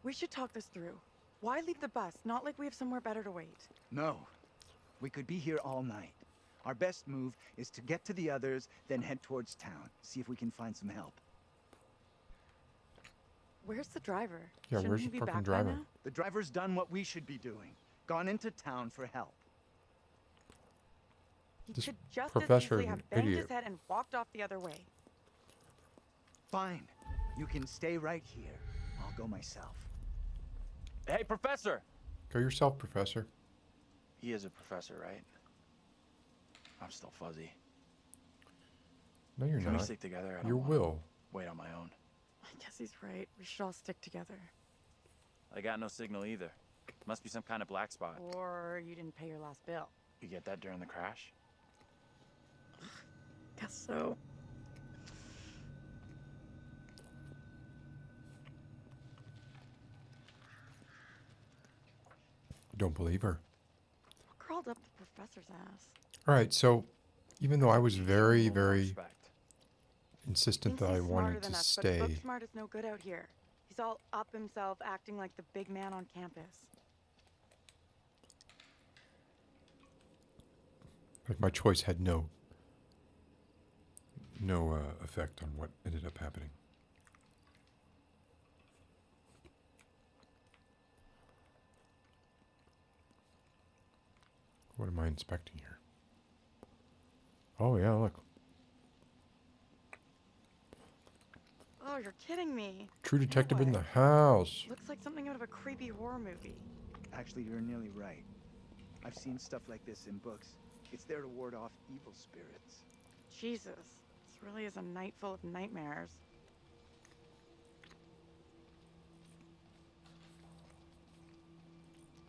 We should talk this through. Why leave the bus? Not like we have somewhere better to wait. No. We could be here all night. Our best move is to get to the others, then head towards town. See if we can find some help. Where's the driver? Yeah, Shouldn't where's he the be fucking back by driver? now? The driver's done what we should be doing. Gone into town for help. He This could just professor as easily is have an banged idiot. his head and walked off the other way. Fine. You can stay right here. I'll go myself. Hey, Professor! Go yourself, Professor. He is a professor, right? I'm still fuzzy. No, you're Can we not. stick together? I don't You wanna will. Wait on my own. I guess he's right. We should all stick together. I got no signal either. Must be some kind of black spot. Or you didn't pay your last bill. You get that during the crash? Guess so. Don't believe her. What crawled up the professor's ass? All right, so even though I was very, very Respect. insistent Thinks that I he's smarter wanted than to us, stay, but book smart is no good out here. He's all up himself, acting like the big man on campus. like my choice had no effect on what ended up happening. What am I inspecting here? Oh, yeah, look. Oh, you're kidding me. True detective in the way. house. Looks like something out of a creepy horror movie. Actually, you're nearly right. I've seen stuff like this in books. It's there to ward off evil spirits. Jesus, this really is a night full of nightmares.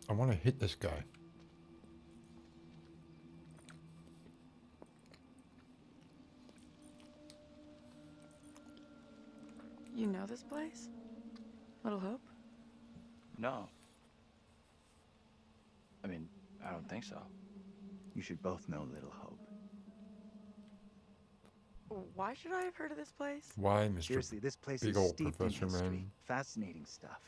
I want to hit this guy. You know this place? Little Hope? No. I mean, I don't think so. You should both know Little Hope. Why should I have heard of this place? Why, Mr. Seriously, this place Big is old steeped Professor in history. Man? Fascinating stuff.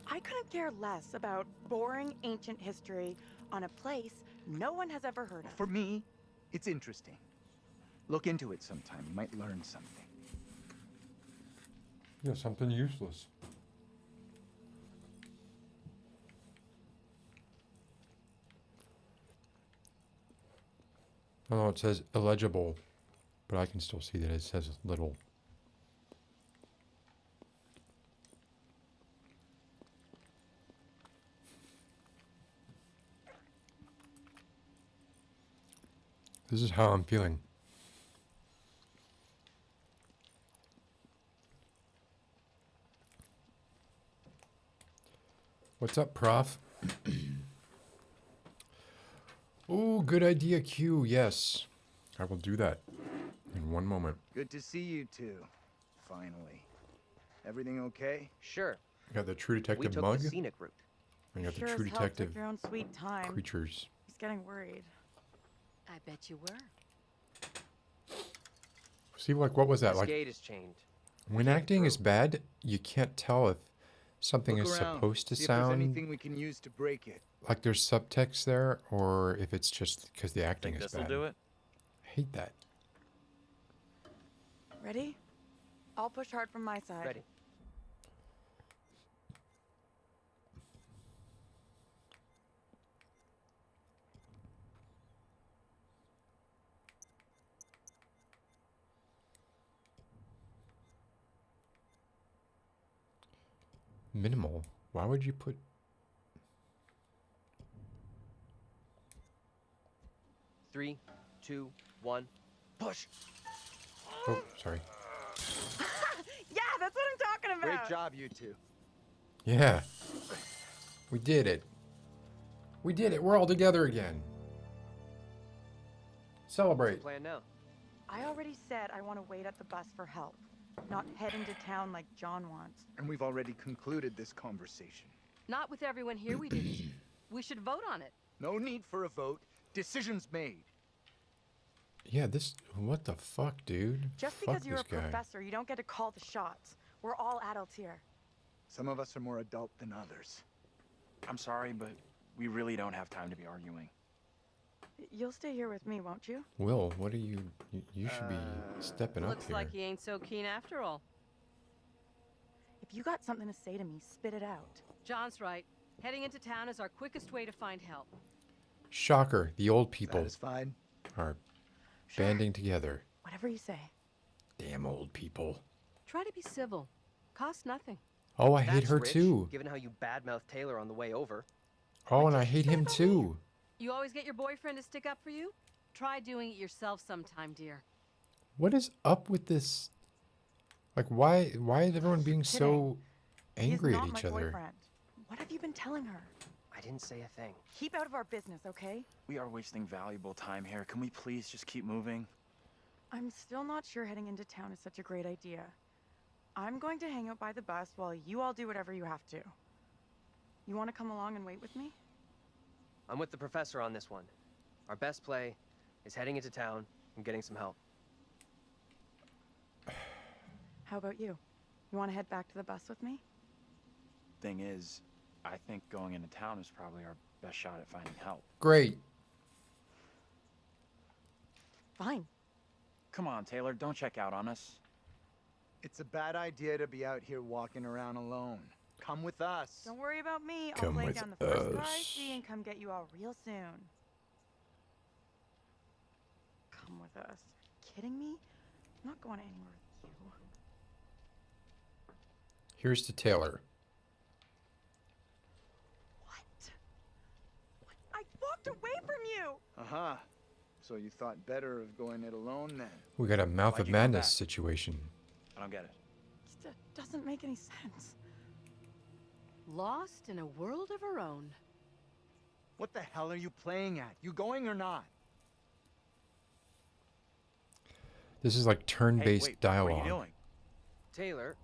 I couldn't care less about boring ancient history on a place no one has ever heard of. For me, it's interesting. Look into it sometime. You might learn something. Yeah, something useless. Oh, it says illegible, but I can still see that it says little. This is how I'm feeling. What's up, Prof? Oh, good idea, Q. Yes, I will do that in one moment. Good to see you two. Finally. Everything okay? Sure. I got the True We Detective took mug. the scenic route. I got Sure the as True hell Detective took your own sweet time. creatures. He's getting worried. I bet you were. See, like, what was that? This Like, gate is chained. when acting is bad, you can't tell if something Look is around. supposed to See if there's sound anything we can use to break it. like there's subtext there, or if it's just because the acting Think is this'll bad. do it? I hate that. Ready? I'll push hard from my side. Ready. Minimal. Why would you put... 3, 2, 1, push. Oh, sorry. Yeah, that's what I'm talking about. Great job, you two. Yeah. We did it. We did it. We're all together again. What's Celebrate. the plan now? I already said I want to wait at the bus for help, not head into town like John wants. And we've already concluded this conversation. Not with everyone here, we didn't. We should vote on it. No need for a vote. Decisions made. Yeah, this... What the fuck, dude? Just Fuck because you're this a guy. professor, you don't get to call the shots. We're all adults here. Some of us are more adult than others. I'm sorry, but we really don't have time to be arguing. You'll stay here with me, won't you? Will, what are you... You should be stepping up Looks here. like he ain't so keen after all. If you got something to say to me, spit it out. John's right. Heading into town is our quickest way to find help. Shocker. The old people Satisfied? are banding together. Whatever you say. Damn old people. Try to be civil. Costs nothing. Oh, I hate That's her rich, too. Given how you badmouthed Taylor on the way over. Oh, and I hate him too. You always get your boyfriend to stick up for you? Try doing it yourself sometime, dear. What is up with this? Like, why is everyone being so angry He's at not each my other? boyfriend. What have you been telling her? I didn't say a thing. Keep out of our business, okay? We are wasting valuable time here. Can we please just keep moving? I'm still not sure heading into town is such a great idea. I'm going to hang out by the bus while you all do whatever you have to. You want to come along and wait with me? I'm with the professor on this one. Our best play is heading into town and getting some help. How about you? You want to head back to the bus with me? Thing is, I think going into town is probably our best shot at finding help. Great. Fine. Come on, Taylor, don't check out on us. It's a bad idea to be out here walking around alone. come with us. Don't worry about me. I'll Come play with down the first car I us. see and come get you all real soon. Come with us. Are you kidding me? I'm not going anywhere with you. Here's to Taylor. I walked away from you! Uh-huh. So you thought better of going it alone then? We got a Mouth Why'd of you come Madness back? situation. I don't get it. It doesn't make any sense. Lost in a world of her own. What the hell are you playing at? You going or not? This is like turn-based Hey, wait, dialogue. What are you doing? Taylor,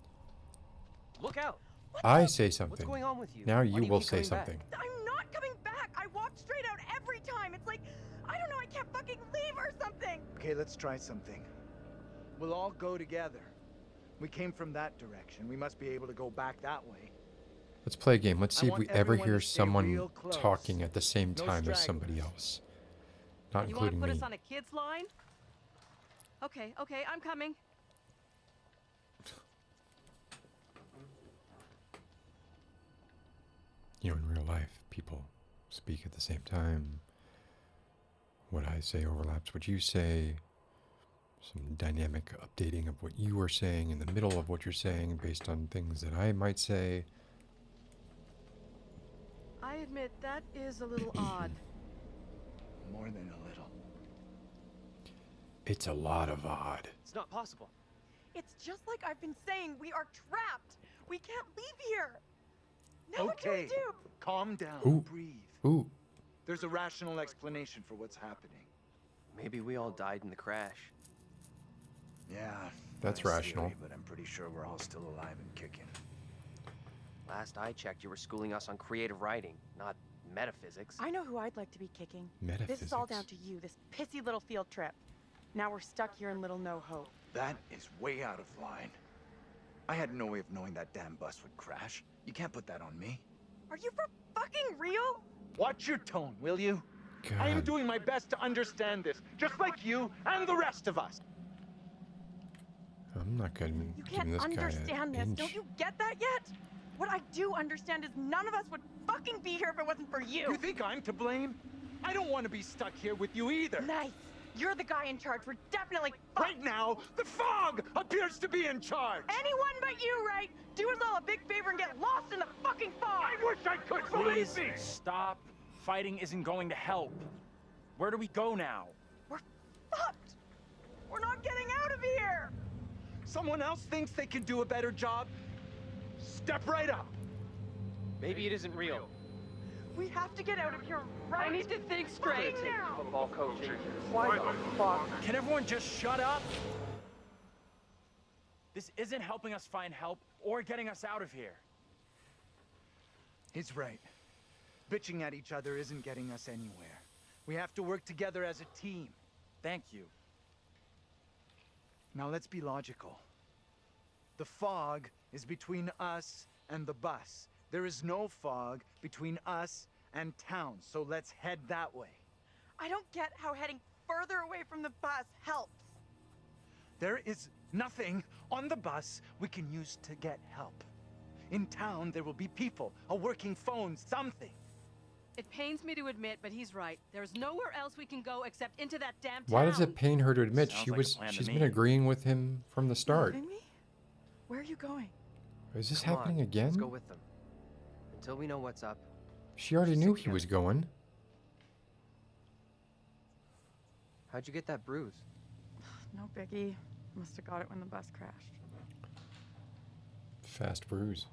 look out. I say something. What's going on with you? Now Why you do will keep say coming back? something. I'm not coming back! I walked straight out every time! It's like, I don't know, I can't fucking leave or something! Okay, let's try something. We'll all go together. We came from that direction. We must be able to go back that way. Let's play a game. Let's I see if want we ever everyone hear to stay someone real close. talking at the same No time as somebody stragglers. else. Not You want to including put me. us on a kid's line? Okay, I'm coming. You know, in real life, people speak at the same time. What I say overlaps what you say. Some dynamic updating of what you are saying in the middle of what you're saying based on things that I might say. I admit that is a little odd. More than a little. It's a lot of odd. It's not possible. It's just like I've been saying, we are trapped! We can't leave here! Now what do we Okay, do? calm down. Ooh. Breathe. Ooh. There's a rational explanation for what's happening. Maybe we all died in the crash. Yeah. That's nice rational. theory, but I'm pretty sure we're all still alive and kicking. Last I checked, you were schooling us on creative writing, not metaphysics. I know who I'd like to be kicking. Metaphysics. This is all down to you, this pissy little field trip. Now we're stuck here in Little No Hope. That is way out of line. I had no way of knowing that damn bus would crash. You can't put that on me. Are you for fucking real? Watch your tone, will you? I am God. doing my best to understand this, just like you and the rest of us. I'm not going You to can't give this guy understand this. an inch. Don't you get that yet? What I do understand is none of us would fucking be here if it wasn't for you. You think I'm to blame? I don't want to be stuck here with you either. Nice. You're the guy in charge. We're definitely fucked. Right now, the fog appears to be in charge. Anyone but you, right? Do us all a big favor and get lost in the fucking fog. I wish I could Please believe me. stop. Fighting isn't going to help. Where do we go now? We're fucked. We're not getting out of here. Someone else thinks they can do a better job? Step right up. Maybe it isn't real. We have to get out of here right I need to think straight. fucking now. Football coaching. Why the fuck? Can everyone just shut up? This isn't helping us find help or getting us out of here. He's right. Bitching at each other isn't getting us anywhere. We have to work together as a team. Thank you. Now let's be logical. The fog is between us and the bus. There is no fog between us and town, so let's head that way. I don't get how heading further away from the bus helps. There is nothing on the bus we can use to get help. In town, there will be people, a working phone, something. It pains me to admit, but he's right. There's nowhere else we can go except into that damn town. Why does it pain her to admit Sounds like a plan to she's me. been agreeing with him from the start? Leaving me? Where are you going? Is this Come on, happening again? Let's go with them. Until we know what's up. She already knew he was going. How'd you get that bruise? No biggie. Must have got it when the bus crashed. Fast bruise.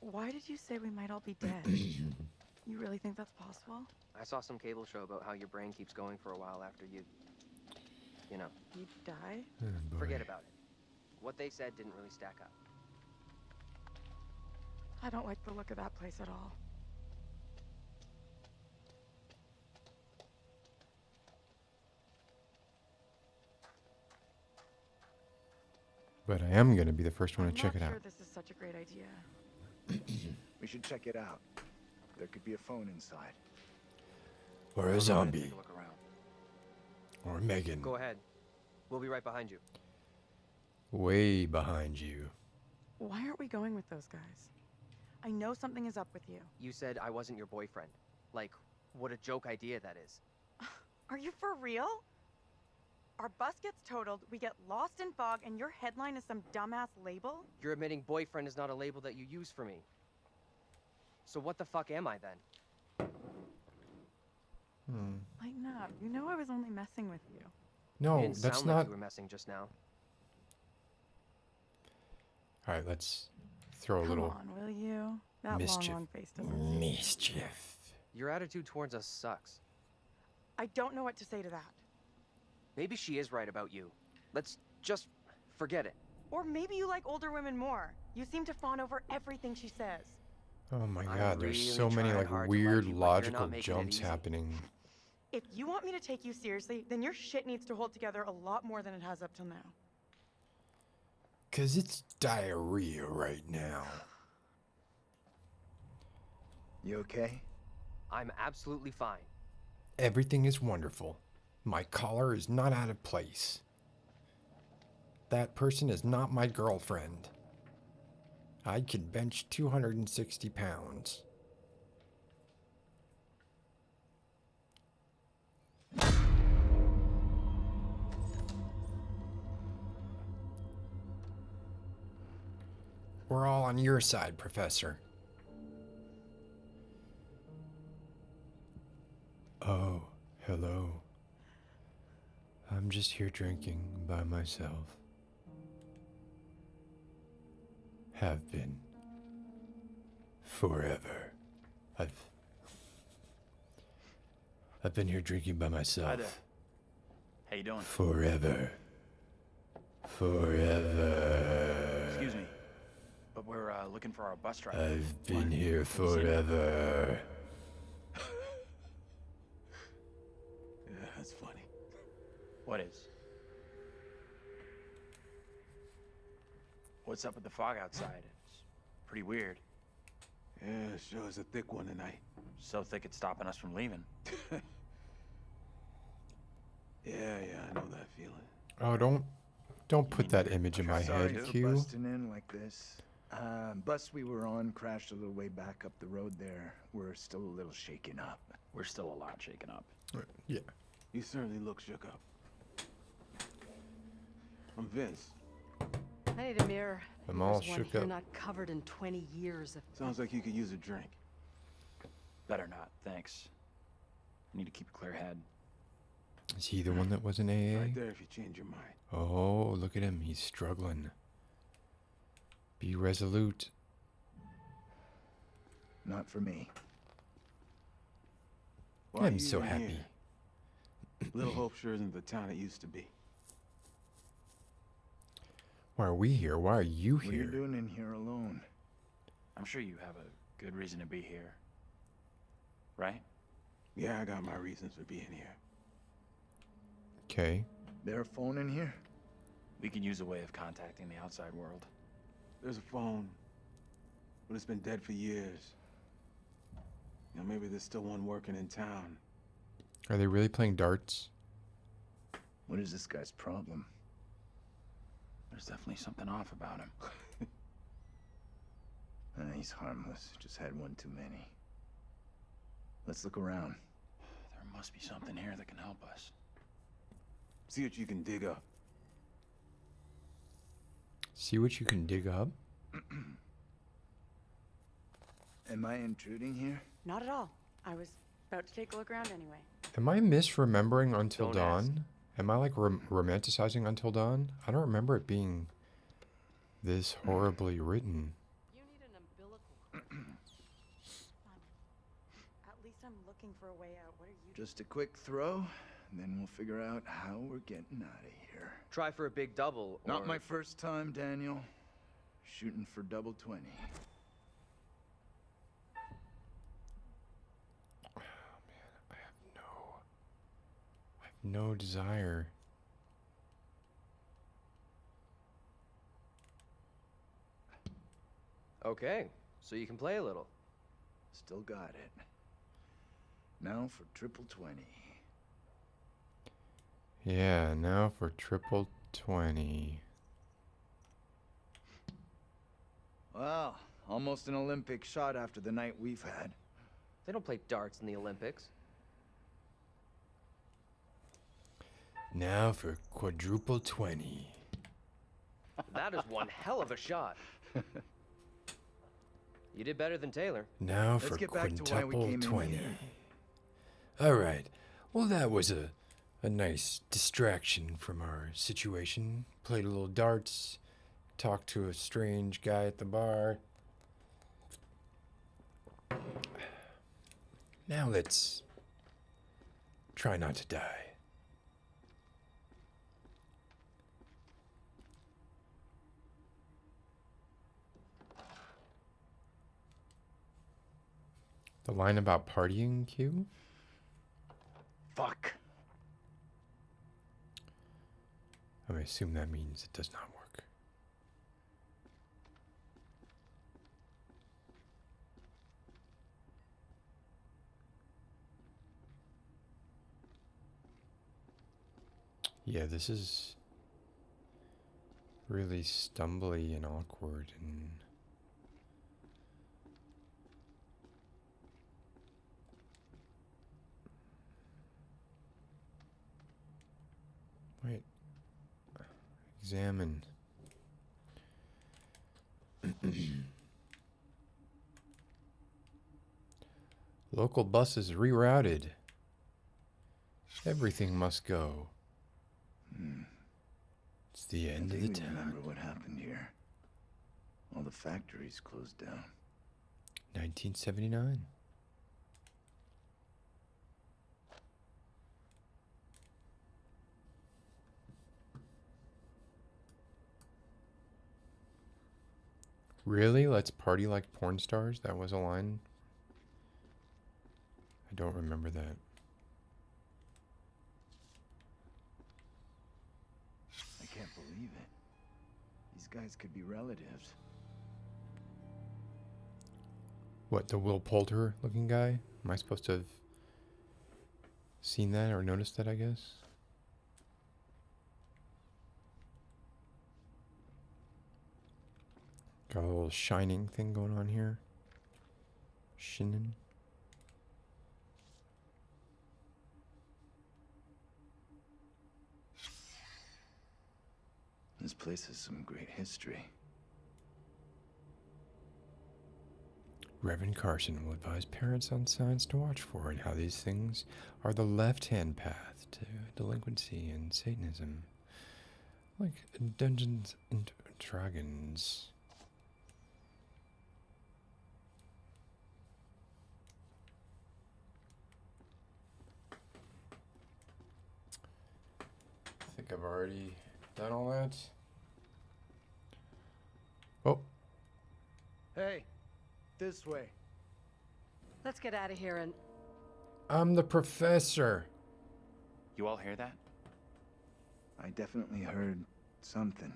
Why did you say we might all be dead? You really think that's possible? I saw some cable show about how your brain keeps going for a while after you know. You die? Oh, boy. Forget about it. What they said didn't really stack up. I don't like the look of that place at all. But I am going to be the first one to check it I'm out. not sure this is such a great idea. We should check it out. There could be a phone inside. Or a Go ahead, zombie. take a look around. Or Megan. Go ahead. We'll be right behind you. Way behind you. Why aren't we going with those guys? I know something is up with you. You said I wasn't your boyfriend. Like, what a joke idea that is. Are you for real? Our bus gets totaled, we get lost in fog, and your headline is some dumbass label? You're admitting boyfriend is not a label that you use for me. So what the fuck am I then? Lighten up. You know I was only messing with you. No, you didn't that's sound not. like you were messing just now. All right, let's throw a Come little on, will you? That mischief. long face doesn't seem- Mischief. Your attitude towards us sucks. I don't know what to say to that. Maybe she is right about you. Let's just forget it. Or maybe you like older women more. You seem to fawn over everything she says. Oh my I'm God, there's really so many trying like hard to weird like you, but you're logical not making it jumps easy. happening. If you want me to take you seriously, then your shit needs to hold together a lot more than it has up till now. Cause it's diarrhea right now. You okay? I'm absolutely fine. Everything is wonderful. My collar is not out of place. That person is not my girlfriend. I can bench 260 pounds. We're all on your side, Professor. Oh, hello. I'm just here drinking by myself. Have been. Forever. I've been here drinking by myself. Hi there. How you doing? Forever. Forever. Excuse me, but we're looking for our bus driver. I've been here forever. Yeah, that's funny. What is? What's up with the fog outside? It's pretty weird. Yeah, sure is a thick one tonight. So thick it's stopping us from leaving. Yeah, I know that feeling. Oh, don't put that image in my Sorry head, for Q. busting in like this. Bus we were on crashed a little way back up the road there. We're still a little shaken up. We're still a lot shaken up. Yeah. You certainly look shook up. I'm Vince. I need a mirror. I'm all There's one shook here up. not covered in 20 years of... Sounds like you could use a drink. Better not, thanks. I need to keep a clear head. Is he the one that was in AA? Right there if you change your mind. Oh, look at him. He's struggling. Be resolute. Not for me. I'm so happy. Little Hope sure isn't the town it used to be. Why are we here? Why are you What are you here? doing in here alone? I'm sure you have a good reason to be here. Right? Yeah, I got my reasons for being here. Okay. There a phone in here? We can use a way of contacting the outside world. There's a phone, but it's been dead for years. You know, maybe there's still one working in town. Are they really playing darts? What is this guy's problem? There's definitely something off about him. He's harmless. Just had one too many. Let's look around. There must be something here that can help us. See what you can dig up. See what you can dig up? Am I intruding here? Not at all. I was about to take a look around anyway. Am I misremembering Until Don't Dawn? Am I like romanticizing Until Dawn? I don't remember it being this horribly written. You need an umbilical. At least I'm looking for a way out. What are you Just a quick throw, and then we'll figure out how we're getting out of here. Try for a big double, or... Not my first time, Daniel. Shooting for double 20. No desire. Okay, so you can play a little. Still got it. Now for triple 20. Yeah, now for triple 20. Well, almost an Olympic shot after the night we've had. They don't play darts in the Olympics. Now for quadruple 20. That is one hell of a shot. You did better than Taylor. Now Let's for get back to why we quintuple came in 20. here. All right. Well, that was a nice distraction from our situation. Played a little darts, talked to a strange guy at the bar. Now let's try not to die. The line about partying, Q? Fuck. I assume that means it does not work. Yeah, this is really stumbly and awkward and wait. Examine. Local buses rerouted. Everything must go. It's the end of the town. Remember what happened here? All the factories closed down. 1979. Really? Let's party like porn stars? That was a line? I don't remember that. I can't believe it. These guys could be relatives. What, the Will Poulter looking guy? Am I supposed to have seen that or noticed that, I guess? Got a little shining thing going on here. Shinin. This place has some great history. Reverend Carson will advise parents on signs to watch for and how these things are the left-hand path to delinquency and Satanism. Like Dungeons and Dragons. I think I've already done all that. Oh. Hey, this way. Let's get out of here and... I'm the professor. You all hear that? I definitely heard something.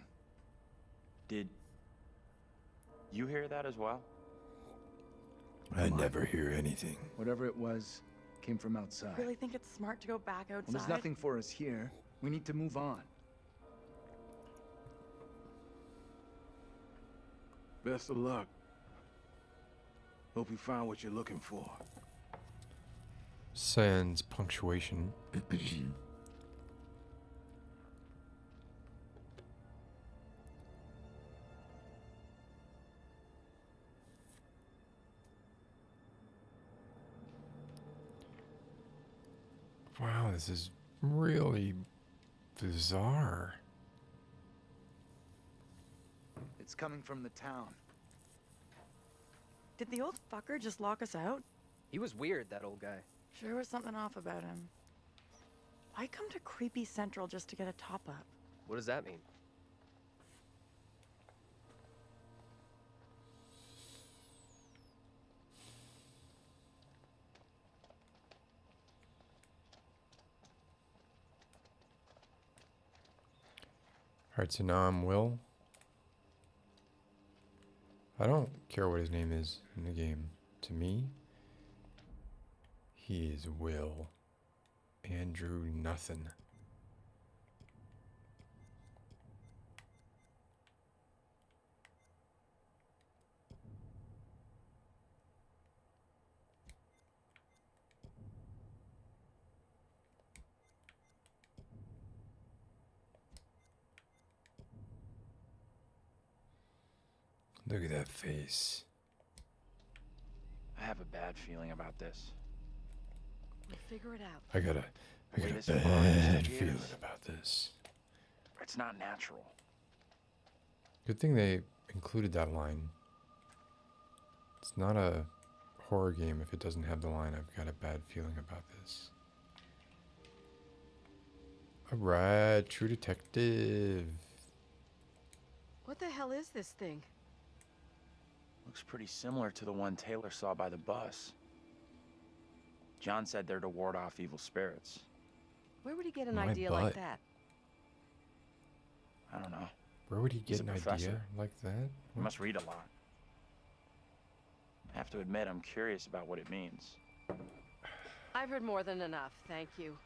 Did you hear that as well? I never hear anything. Whatever it was, came from outside. Really think it's smart to go back outside? Well, there's nothing for us here. We need to move on. Best of luck. Hope you find what you're looking for. Sans punctuation. Wow, this is really bizarre. It's coming from the town. Did the old fucker just lock us out? He was weird, that old guy. Sure was something off about him. Why come to Creepy Central just to get a top-up? What does that mean? Alright, so now I'm Will. I don't care what his name is in the game. To me, He is Will. Andrew nothing. Look at that face. I have a bad feeling about this. We'll figure it out. I got a this bad approach feeling is- about this. It's not natural. Good thing they included that line. It's not a horror game if it doesn't have the line, I've got a bad feeling about this. Alright, True Detective. What the hell is this thing? Looks pretty similar to the one Taylor saw by the bus. John said they're to ward off evil spirits. Where would he get an My idea butt. like that? I don't know. Where would he He's get a an professor. idea like that? He must read a lot. I have to admit, I'm curious about what it means. I've heard more than enough, thank you.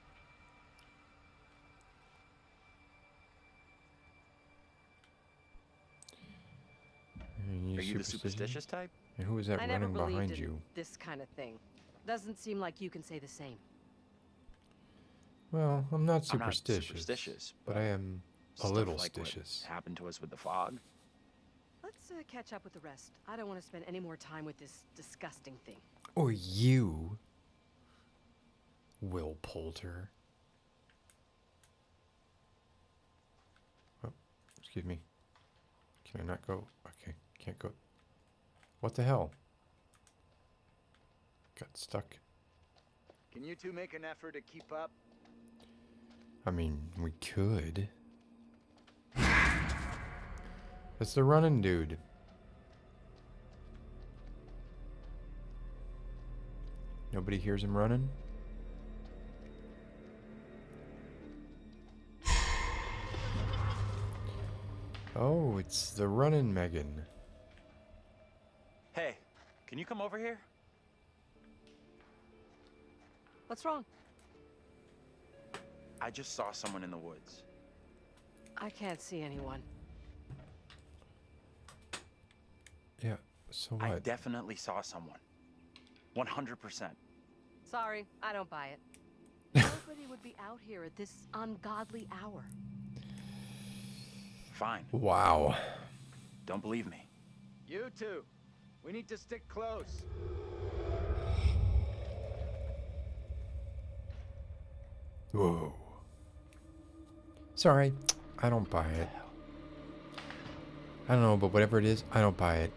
Are you the superstitious type? And who was that I never running believed behind in you? this kind of thing. Doesn't seem like you can say the same. Well, I'm not I'm not superstitious, superstitious, but I am a Stuff little like what stitious. happened to us with the fog. Let's catch up with the rest. I don't want to spend any more time with this disgusting thing. Or you, Will Poulter. Oh, excuse me. Can I not go? Okay, can't go. What the hell? Got stuck. Can you two make an effort to keep up? I mean, we could. That's the running dude. Nobody hears him running? Oh, it's the running Megan. Hey, can you come over here? What's wrong? I just saw someone in the woods. I can't see anyone. Yeah, so I what? definitely saw someone. 100%. Sorry, I don't buy it. Nobody would be out here at this ungodly hour. Fine. Wow. Don't believe me. You two. We need to stick close. Whoa. Sorry, I don't buy it. I don't know, but whatever it is, I don't buy it.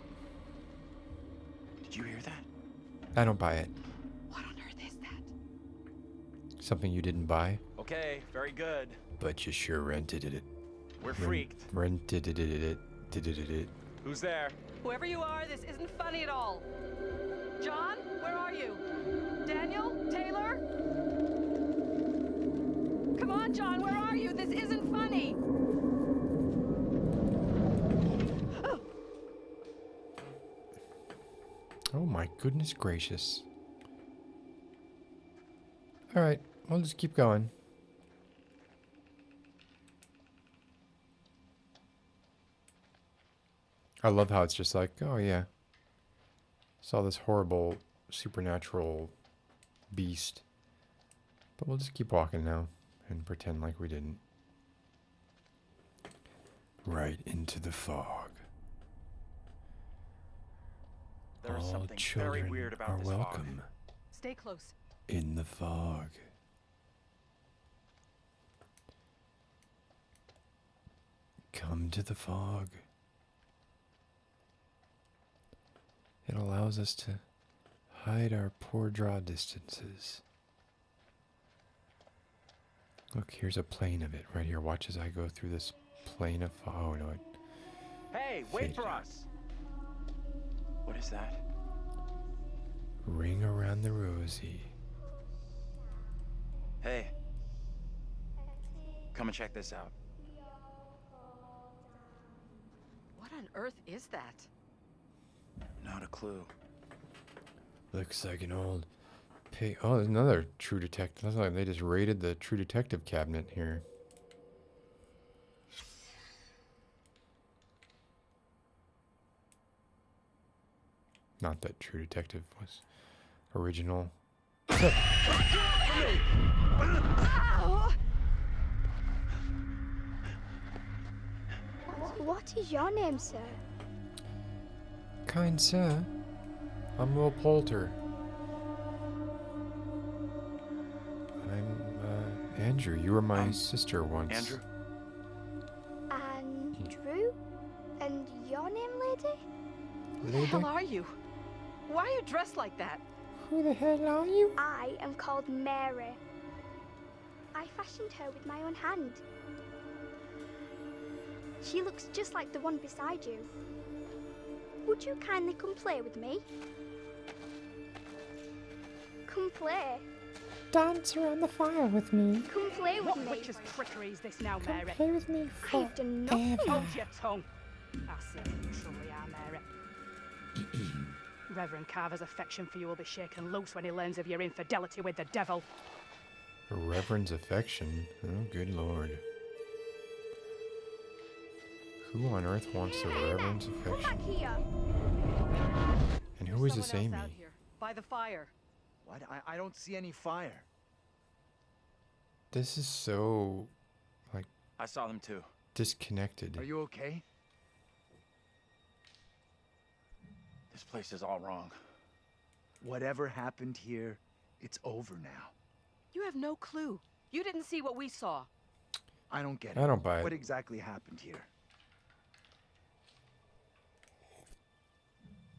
Did you hear that? I don't buy it. What on earth is that? Something you didn't buy, Okay, very good. but you sure rented it. We're freaked. Rented it. Who's there? Whoever you are, this isn't funny at all. John, where are you? Daniel? Taylor? Come on, John, where are you? This isn't funny. Oh my goodness gracious. Alright, we'll just keep going. I love how it's just like, oh yeah. Saw this horrible supernatural beast. But we'll just keep walking now and pretend like we didn't. Right into the fog. There's All something children very weird about are this welcome Stay close. in the fog. Come to the fog. It allows us to hide our poor draw distances. Look, here's a plane of it right here. Watch as I go through this plane of fog. Oh no, it Hey, wait faded for out. us. What is that? Ring around the rosy. Hey. Come and check this out. What on earth is that? Not a clue. Looks like an old Oh, there's another True Detective. That's like they just raided the True Detective cabinet here. Not that True Detective was original. What is your name, sir? Kind sir, I'm Will Poulter. I'm Andrew. You were my sister once. Andrew? Andrew? And your name, lady? Who the hell are you? Why are you dressed like that? Who the hell are you? I am called Mary. I fashioned her with my own hand. She looks just like the one beside you. Would you kindly come play with me? Come play. Dance around the fire with me. Come play with me. What witch's trickery is this now, Come Mary? play with me I've done nothing. Hold your tongue. I see you truly are, Mary. Reverend Carver's affection for you will be shaken loose when he learns of your infidelity with the devil. A Reverend's affection? Oh, good lord. Who on earth wants the Reverend's affection? Come back here. And who is this Someone Amy? else out here, by the fire. What? I don't see any fire. This is so, like, I saw them too. disconnected. Are you okay? This place is all wrong. Whatever happened here, it's over now. You have no clue. You didn't see what we saw. I don't get it. I don't buy it. What exactly happened here?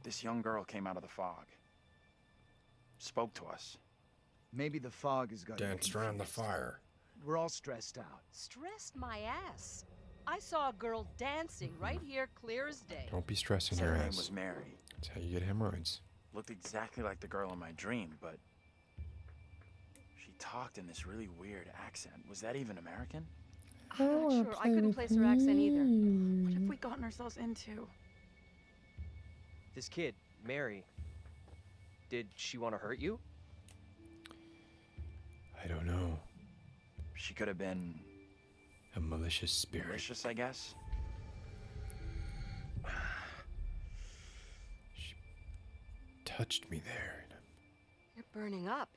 This young girl came out of the fog. Spoke to us. Maybe the fog has got you Danced around the confused. fire. We're all stressed out. Stressed my ass. I saw a girl dancing right here, clear as day. Don't be stressing Her your name ass. was Mary. That's how you get hemorrhoids. Looked exactly like the girl in my dream, but she talked in this really weird accent. Was that even American? I'm not sure. I couldn't place her accent either. What have we gotten ourselves into? This kid, Mary, did she want to hurt you? I don't know. She could have been A malicious spirit. malicious, I guess. She touched me there. You're burning up.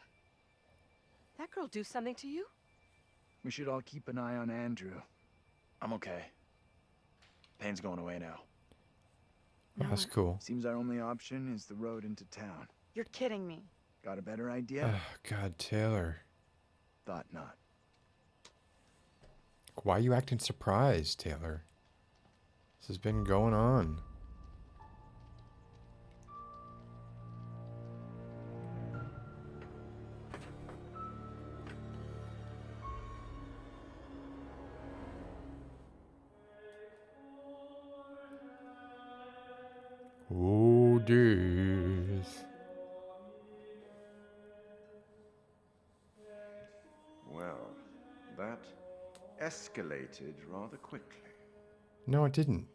That girl do something to you? We should all keep an eye on Andrew. I'm okay. Pain's going away now. That's cool. Seems our only option is the road into town. You're kidding me. Got a better idea? Oh, God, Taylor. Thought not. Why are you acting surprised, Taylor? This has been going on. Oh, death. Well, that escalated rather quickly. No, it didn't.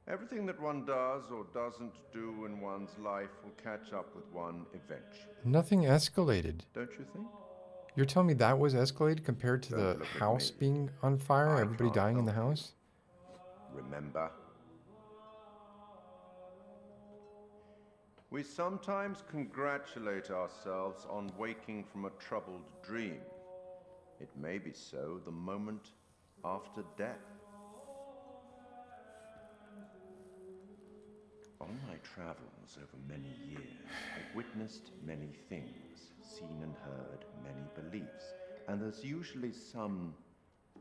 Everything that one does or doesn't do in one's life will catch up with one eventually. Nothing escalated. Don't you think? You're telling me that was escalated compared to Don't the look at house me. being on fire? I Everybody can't dying in the help you. house? Remember? We sometimes congratulate ourselves on waking from a troubled dream. It may be so the moment after death. On my travels over many years, I've witnessed many things, seen and heard many beliefs, and there's usually some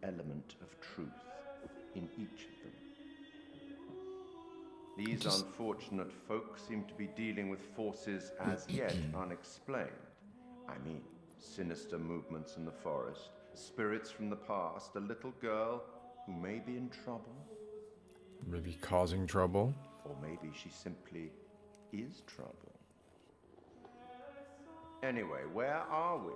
element of truth in each of them. These unfortunate folk seem to be dealing with forces as yet unexplained. I mean, sinister movements in the forest, spirits from the past, a little girl who may be in trouble. Maybe causing trouble? Or maybe she simply is trouble. Anyway, where are we?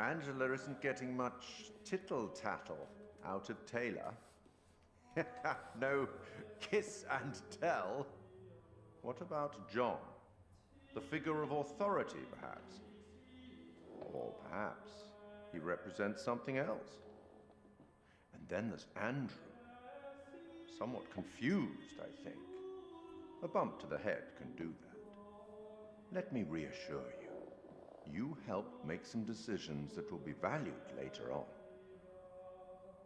Angela isn't getting much tittle-tattle out of Taylor. No kiss and tell. What about John? The figure of authority, perhaps? Or perhaps he represents something else. And then there's Andrew. Somewhat confused, I think. A bump to the head can do that. Let me reassure you. You helped make some decisions that will be valued later on.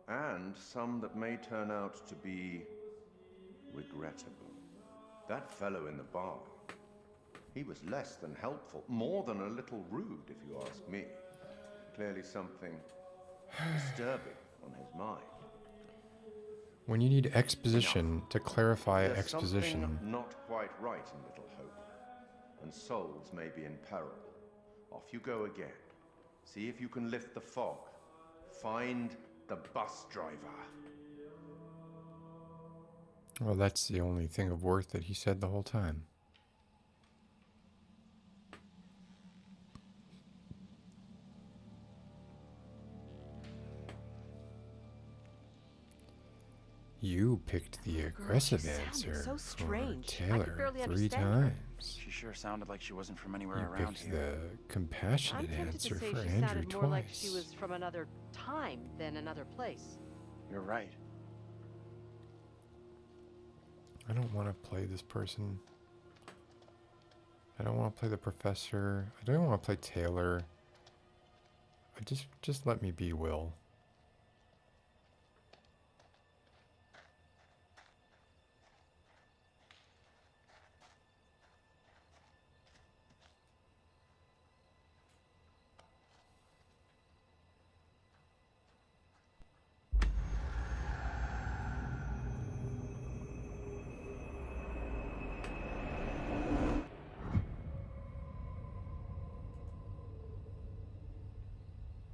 And some that may turn out to be regrettable. That fellow in the bar, he was less than helpful, more than a little rude, if you ask me. Clearly something disturbing on his mind. When you need exposition to clarify There's exposition. something not quite right in Little Hope, and souls may be in peril. Off you go again. See if you can lift the fog. Find the bus driver. Well, that's the only thing of worth that he said the whole time. You picked the aggressive answer so for strange. Taylor 3 times. She sure sounded like she wasn't from anywhere You around picked here. the compassionate I'm tempted answer to say for she Andrew sounded more like she twice. was from another time than another place. You're right. I don't want to play this person. I don't want to play the professor. I don't want to play Taylor. Just let me be Will.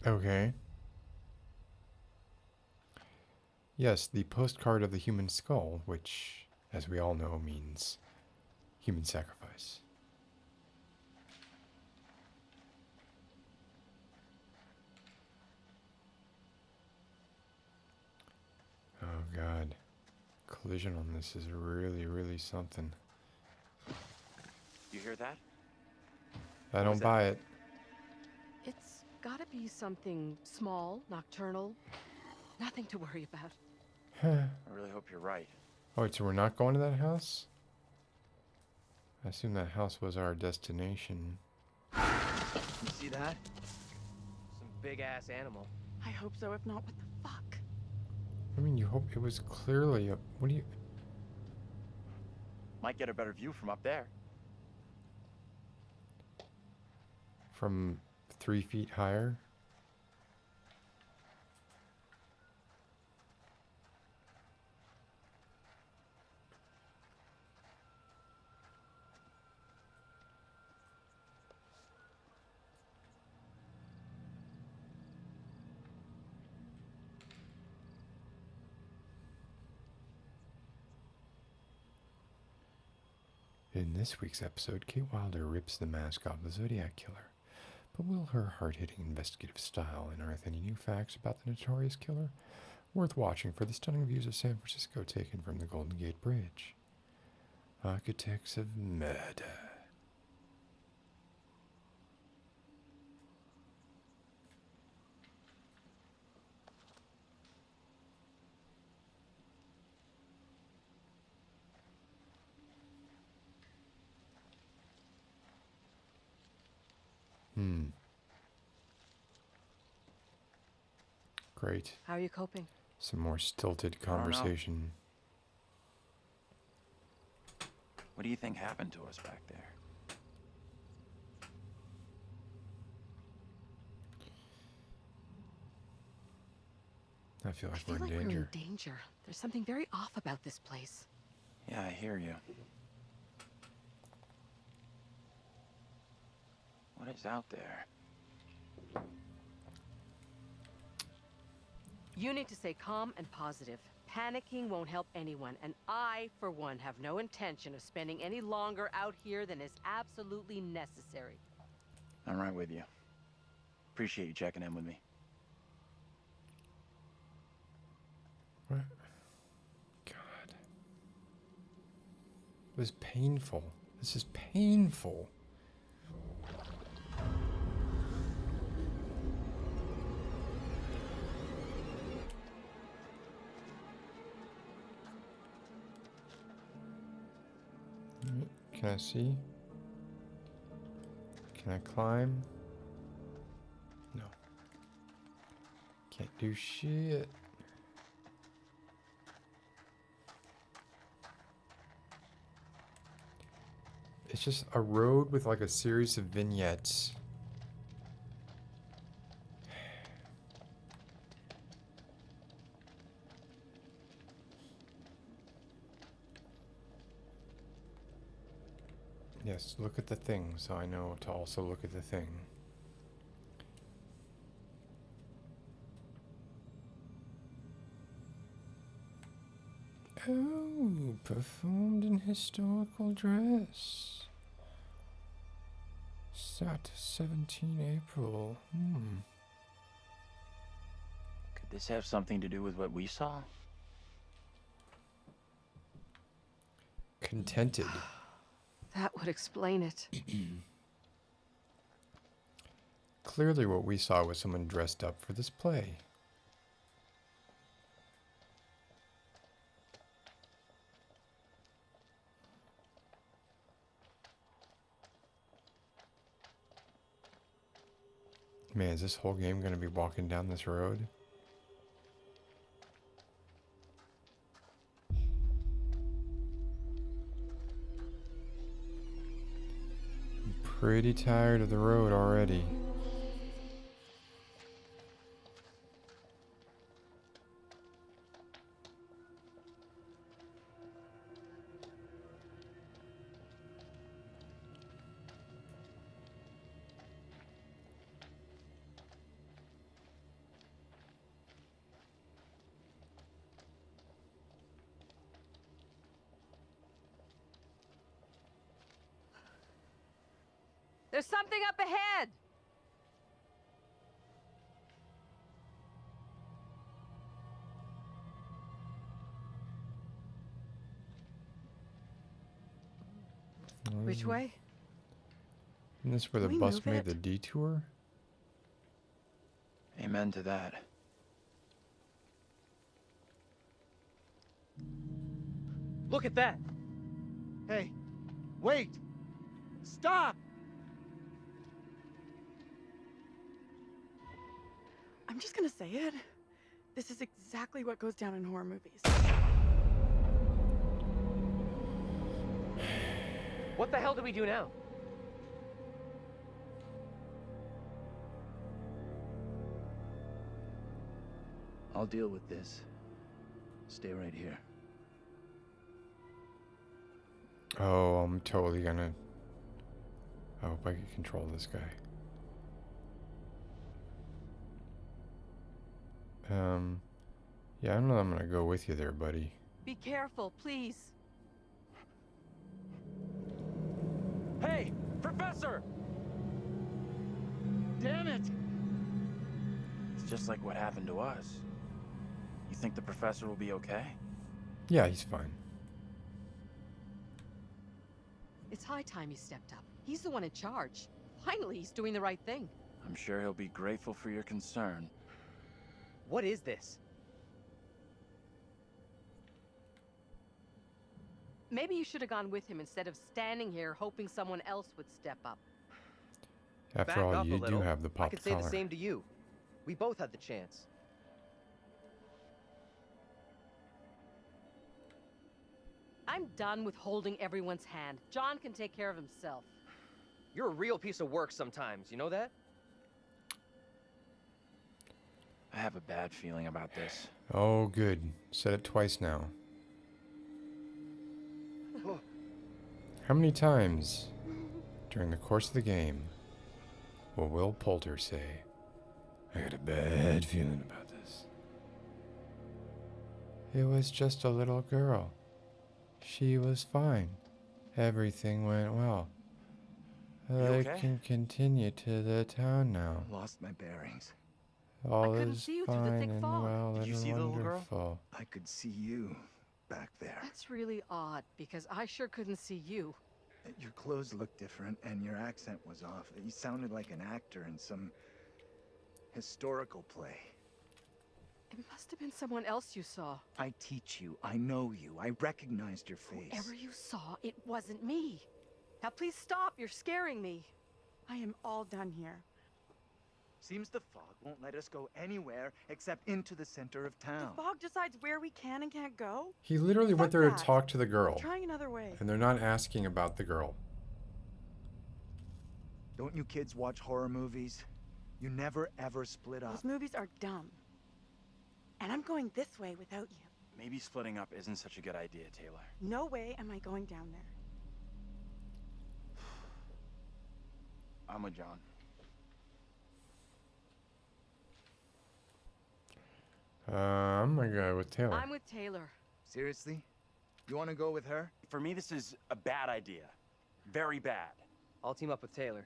Okay. Yes, the postcard of the human skull, which, as we all know, means human sacrifice. Oh God. Collision on this is really, really something. You hear that? I don't buy it. It's gotta be something small, nocturnal. Nothing to worry about. I really hope you're right. Oh, wait, so we're not going to that house? I assume that house was our destination. You see that? Some big-ass animal. I hope so. If not, what the fuck? I mean, you hope it was clearly a... What do you... Might get a better view from up there. From 3 feet higher? In this week's episode, Kate Wilder rips the mask off the Zodiac Killer. But will her hard-hitting investigative style unearth any new facts about the notorious killer? Worth watching for the stunning views of San Francisco taken from the Golden Gate Bridge. Architects of Murder. Great. How are you coping? Some more stilted conversation. What do you think happened to us back there? I feel like I we're feel in like danger. we're in danger. There's something very off about this place. Yeah, I hear you. What is out there? You need to stay calm and positive. Panicking won't help anyone, and I, for one, have no intention of spending any longer out here than is absolutely necessary. I'm right with you. Appreciate you checking in with me. What? God. It was painful. This is painful. Can I see? Can I climb? No. Can't do shit. It's just a road with like a series of vignettes. Yes, look at the thing, so I know to also look at the thing. Oh, performed in historical dress. Sat 17 April. Could this have something to do with what we saw? Contented. That would explain it. Clearly what we saw was someone dressed up for this play. Man, is this whole game going to be walking down this road? I'm pretty tired of the road already. There's something up ahead! Which way? Isn't this where the Can we bus move made it? the detour? Amen to that. Look at that! Hey, wait! Stop! I'm just gonna say it. This is exactly what goes down in horror movies. What the hell do we do now? I'll deal with this. Stay right here. Oh, I'm totally gonna... I hope I can control this guy. Yeah, I don't know I'm gonna go with you there, buddy. Be careful, please. Hey, Professor! Damn it! It's just like what happened to us. You think the professor will be okay? Yeah, he's fine. It's high time he stepped up. He's the one in charge. Finally, he's doing the right thing. I'm sure he'll be grateful for your concern. What is this? Maybe you should have gone with him instead of standing here hoping someone else would step up. After Back all, up a you do little. have the I pop could say collar. the same to you. We both had the chance. I'm done with holding everyone's hand. John can take care of himself. You're a real piece of work sometimes, you know that? I have a bad feeling about this. Oh, good. Said it twice now. How many times during the course of the game will Poulter say, I got a bad feeling about this? It was just a little girl. She was fine. Everything went well. I okay? can continue to the town now. Lost my bearings. All couldn't is see you through the fine thick and fog. well Did you and see the little girl? wonderful. I could see you back there. That's really odd, because I sure couldn't see you. Your clothes looked different, and your accent was off. You sounded like an actor in some historical play. It must have been someone else you saw. I teach you. I know you. I recognized your face. Whoever you saw, it wasn't me. Now please stop, you're scaring me. I am all done here. Seems the fog won't let us go anywhere except into the center of town. The fog decides where we can and can't go? He literally went there that. to talk to the girl. Trying another way. And they're not asking about the girl. Don't you kids watch horror movies? You never ever split up. Those movies are dumb. And I'm going this way without you. Maybe splitting up isn't such a good idea, Taylor. No way am I going down there. I'm with John. I'm gonna go with Taylor. I'm with Taylor. Seriously? You want to go with her? For me, this is a bad idea. Very bad. I'll team up with Taylor.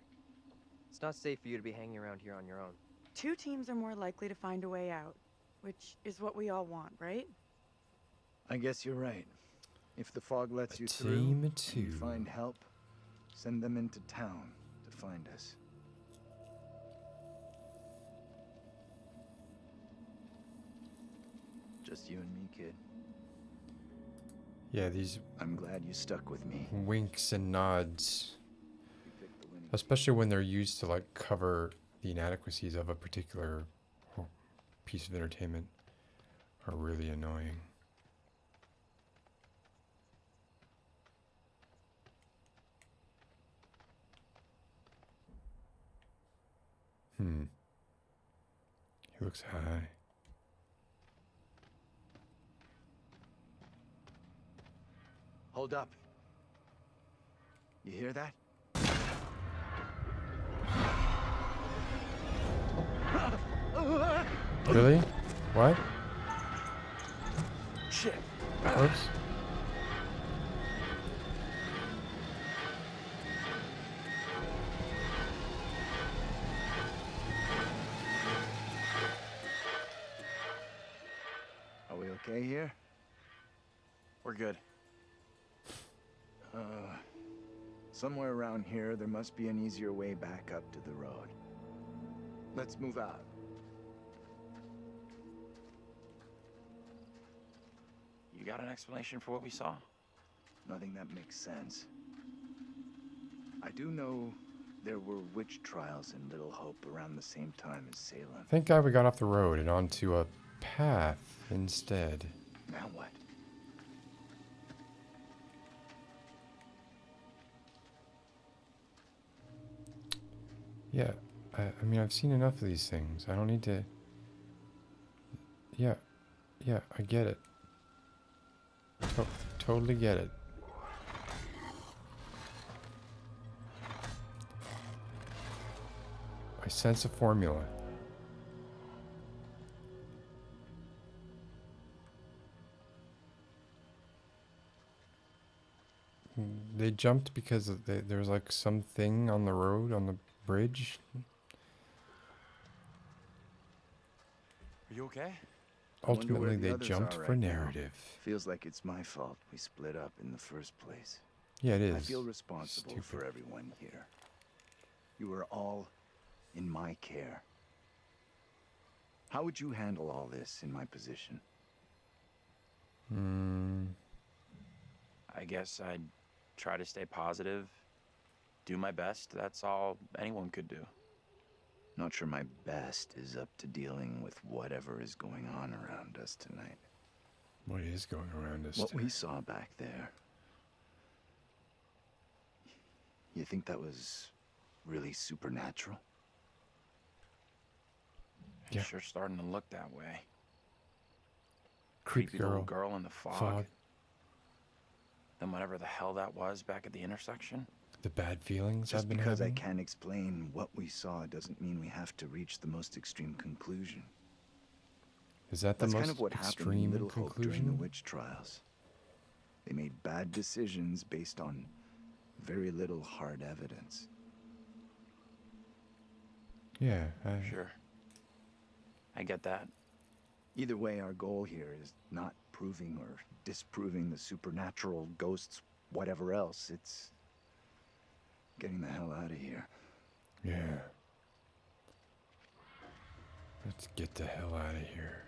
It's not safe for you to be hanging around here on your own. 2 teams are more likely to find a way out, which is what we all want, right? I guess you're right. If the fog lets you through, team of and you 2. find help, send them into town to find us. Just you and me, kid. Yeah, these I'm glad you stuck with me. winks and nods, especially when they're used to like cover the inadequacies of a particular piece of entertainment, are really annoying. He looks high. Hold up. You hear that? Really? What? Shit. Oops. Are we okay here? We're good. Somewhere around here, there must be an easier way back up to the road. Let's move out. You got an explanation for what we saw? Nothing that makes sense. I do know there were witch trials in Little Hope around the same time as Salem. Thank God we got off the road and onto a path instead. Now what? Yeah, I mean, I've seen enough of these things. I don't need to... Yeah, I get it. Totally get it. I sense a formula. They jumped because of there was like something on the road, on the bridge. Are you okay? Ultimately, they jumped for narrative. Feels like it's my fault we split up in the first place. Yeah, it is. I feel responsible for everyone here. You were all in my care. How would you handle all this in my position? I guess I'd try to stay positive, do my best. That's all anyone could do. Not sure my best is up to dealing with whatever is going on around us tonight. What is going around us? What we saw back there. You think that was really supernatural? It's sure starting to look that way. Creepy little girl in the fog. Then whatever the hell that was back at the intersection. The bad feelings Just I've been because having. I can't explain what we saw doesn't mean we have to reach the most extreme conclusion. Is that the That's most kind of what happened in extreme Little Hope during the conclusion? witch trials. They made bad decisions based on very little hard evidence. Yeah, Sure. I get that. Either way, our goal here is not proving or disproving the supernatural, ghosts, whatever else. It's getting the hell out of here. Yeah. Let's get the hell out of here.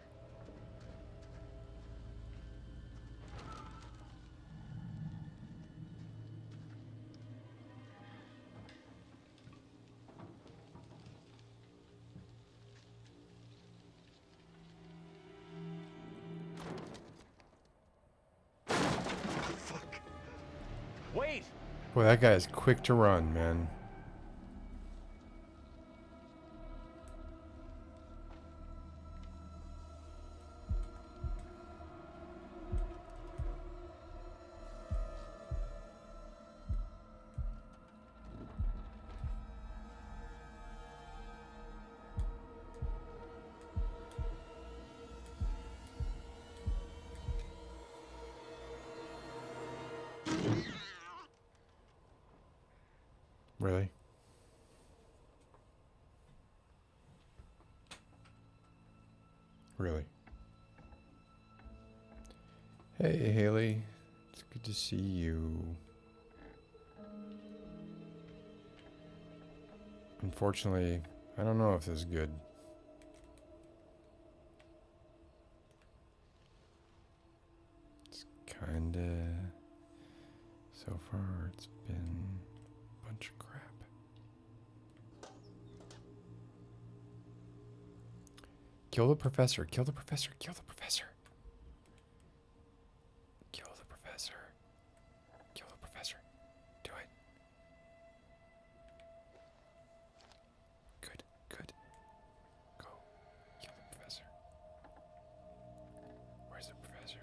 Wait! Boy, that guy is quick to run, man. Really? Really? Hey, Haley. It's good to see you. Unfortunately, I don't know if this is good. It's kinda... So far, it's been a bunch of crap. Kill the professor. Kill the professor. Kill the professor. Kill the professor. Kill the professor. Do it. Good. Good. Go. Kill the professor. Where's the professor?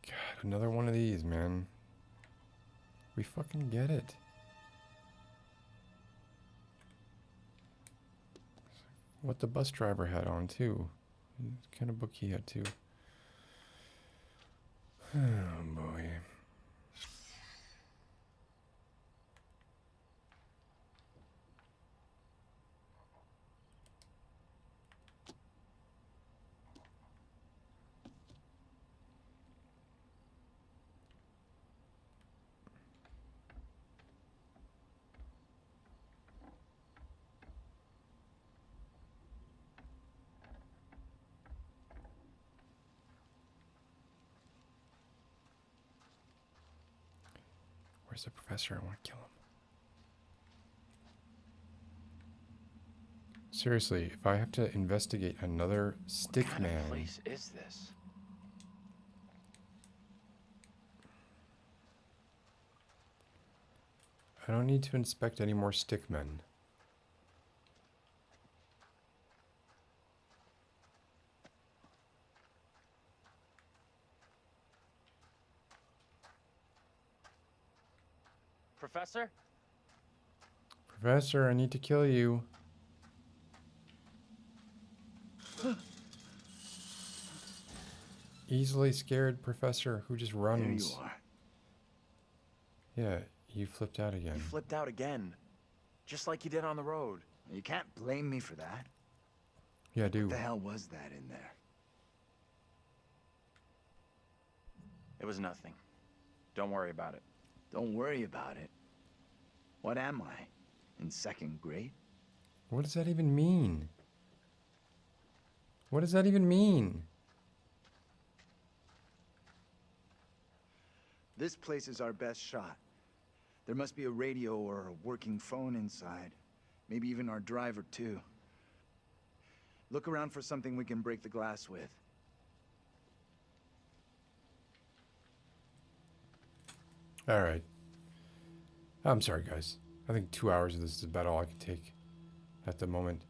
God, another one of these, man. We fucking get it. What the bus driver had on, too. What kind of book he had, too. Oh, boy. Where's the professor? I want to kill him. Seriously, if I have to investigate another stick man. What kind of place is this? I don't need to inspect any more stick men. Professor? Professor, I need to kill you. Easily scared professor who just runs. There you are. Yeah, you flipped out again. You flipped out again. Just like you did on the road. You can't blame me for that. Yeah, I do. What the hell was that in there? It was nothing. Don't worry about it. Don't worry about it. What am I? In second grade? What does that even mean? What does that even mean? This place is our best shot. There must be a radio or a working phone inside. Maybe even our driver, too. Look around for something we can break the glass with. All right. I'm sorry, guys. I think 2 hours of this is about all I can take at the moment.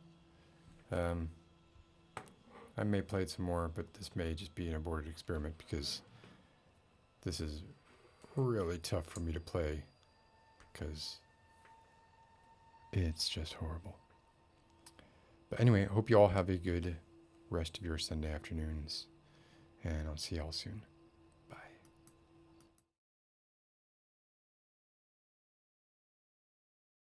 I may play it some more, but this may just be an aborted experiment because this is really tough for me to play because it's just horrible. But anyway, I hope you all have a good rest of your Sunday afternoons, and I'll see y'all soon.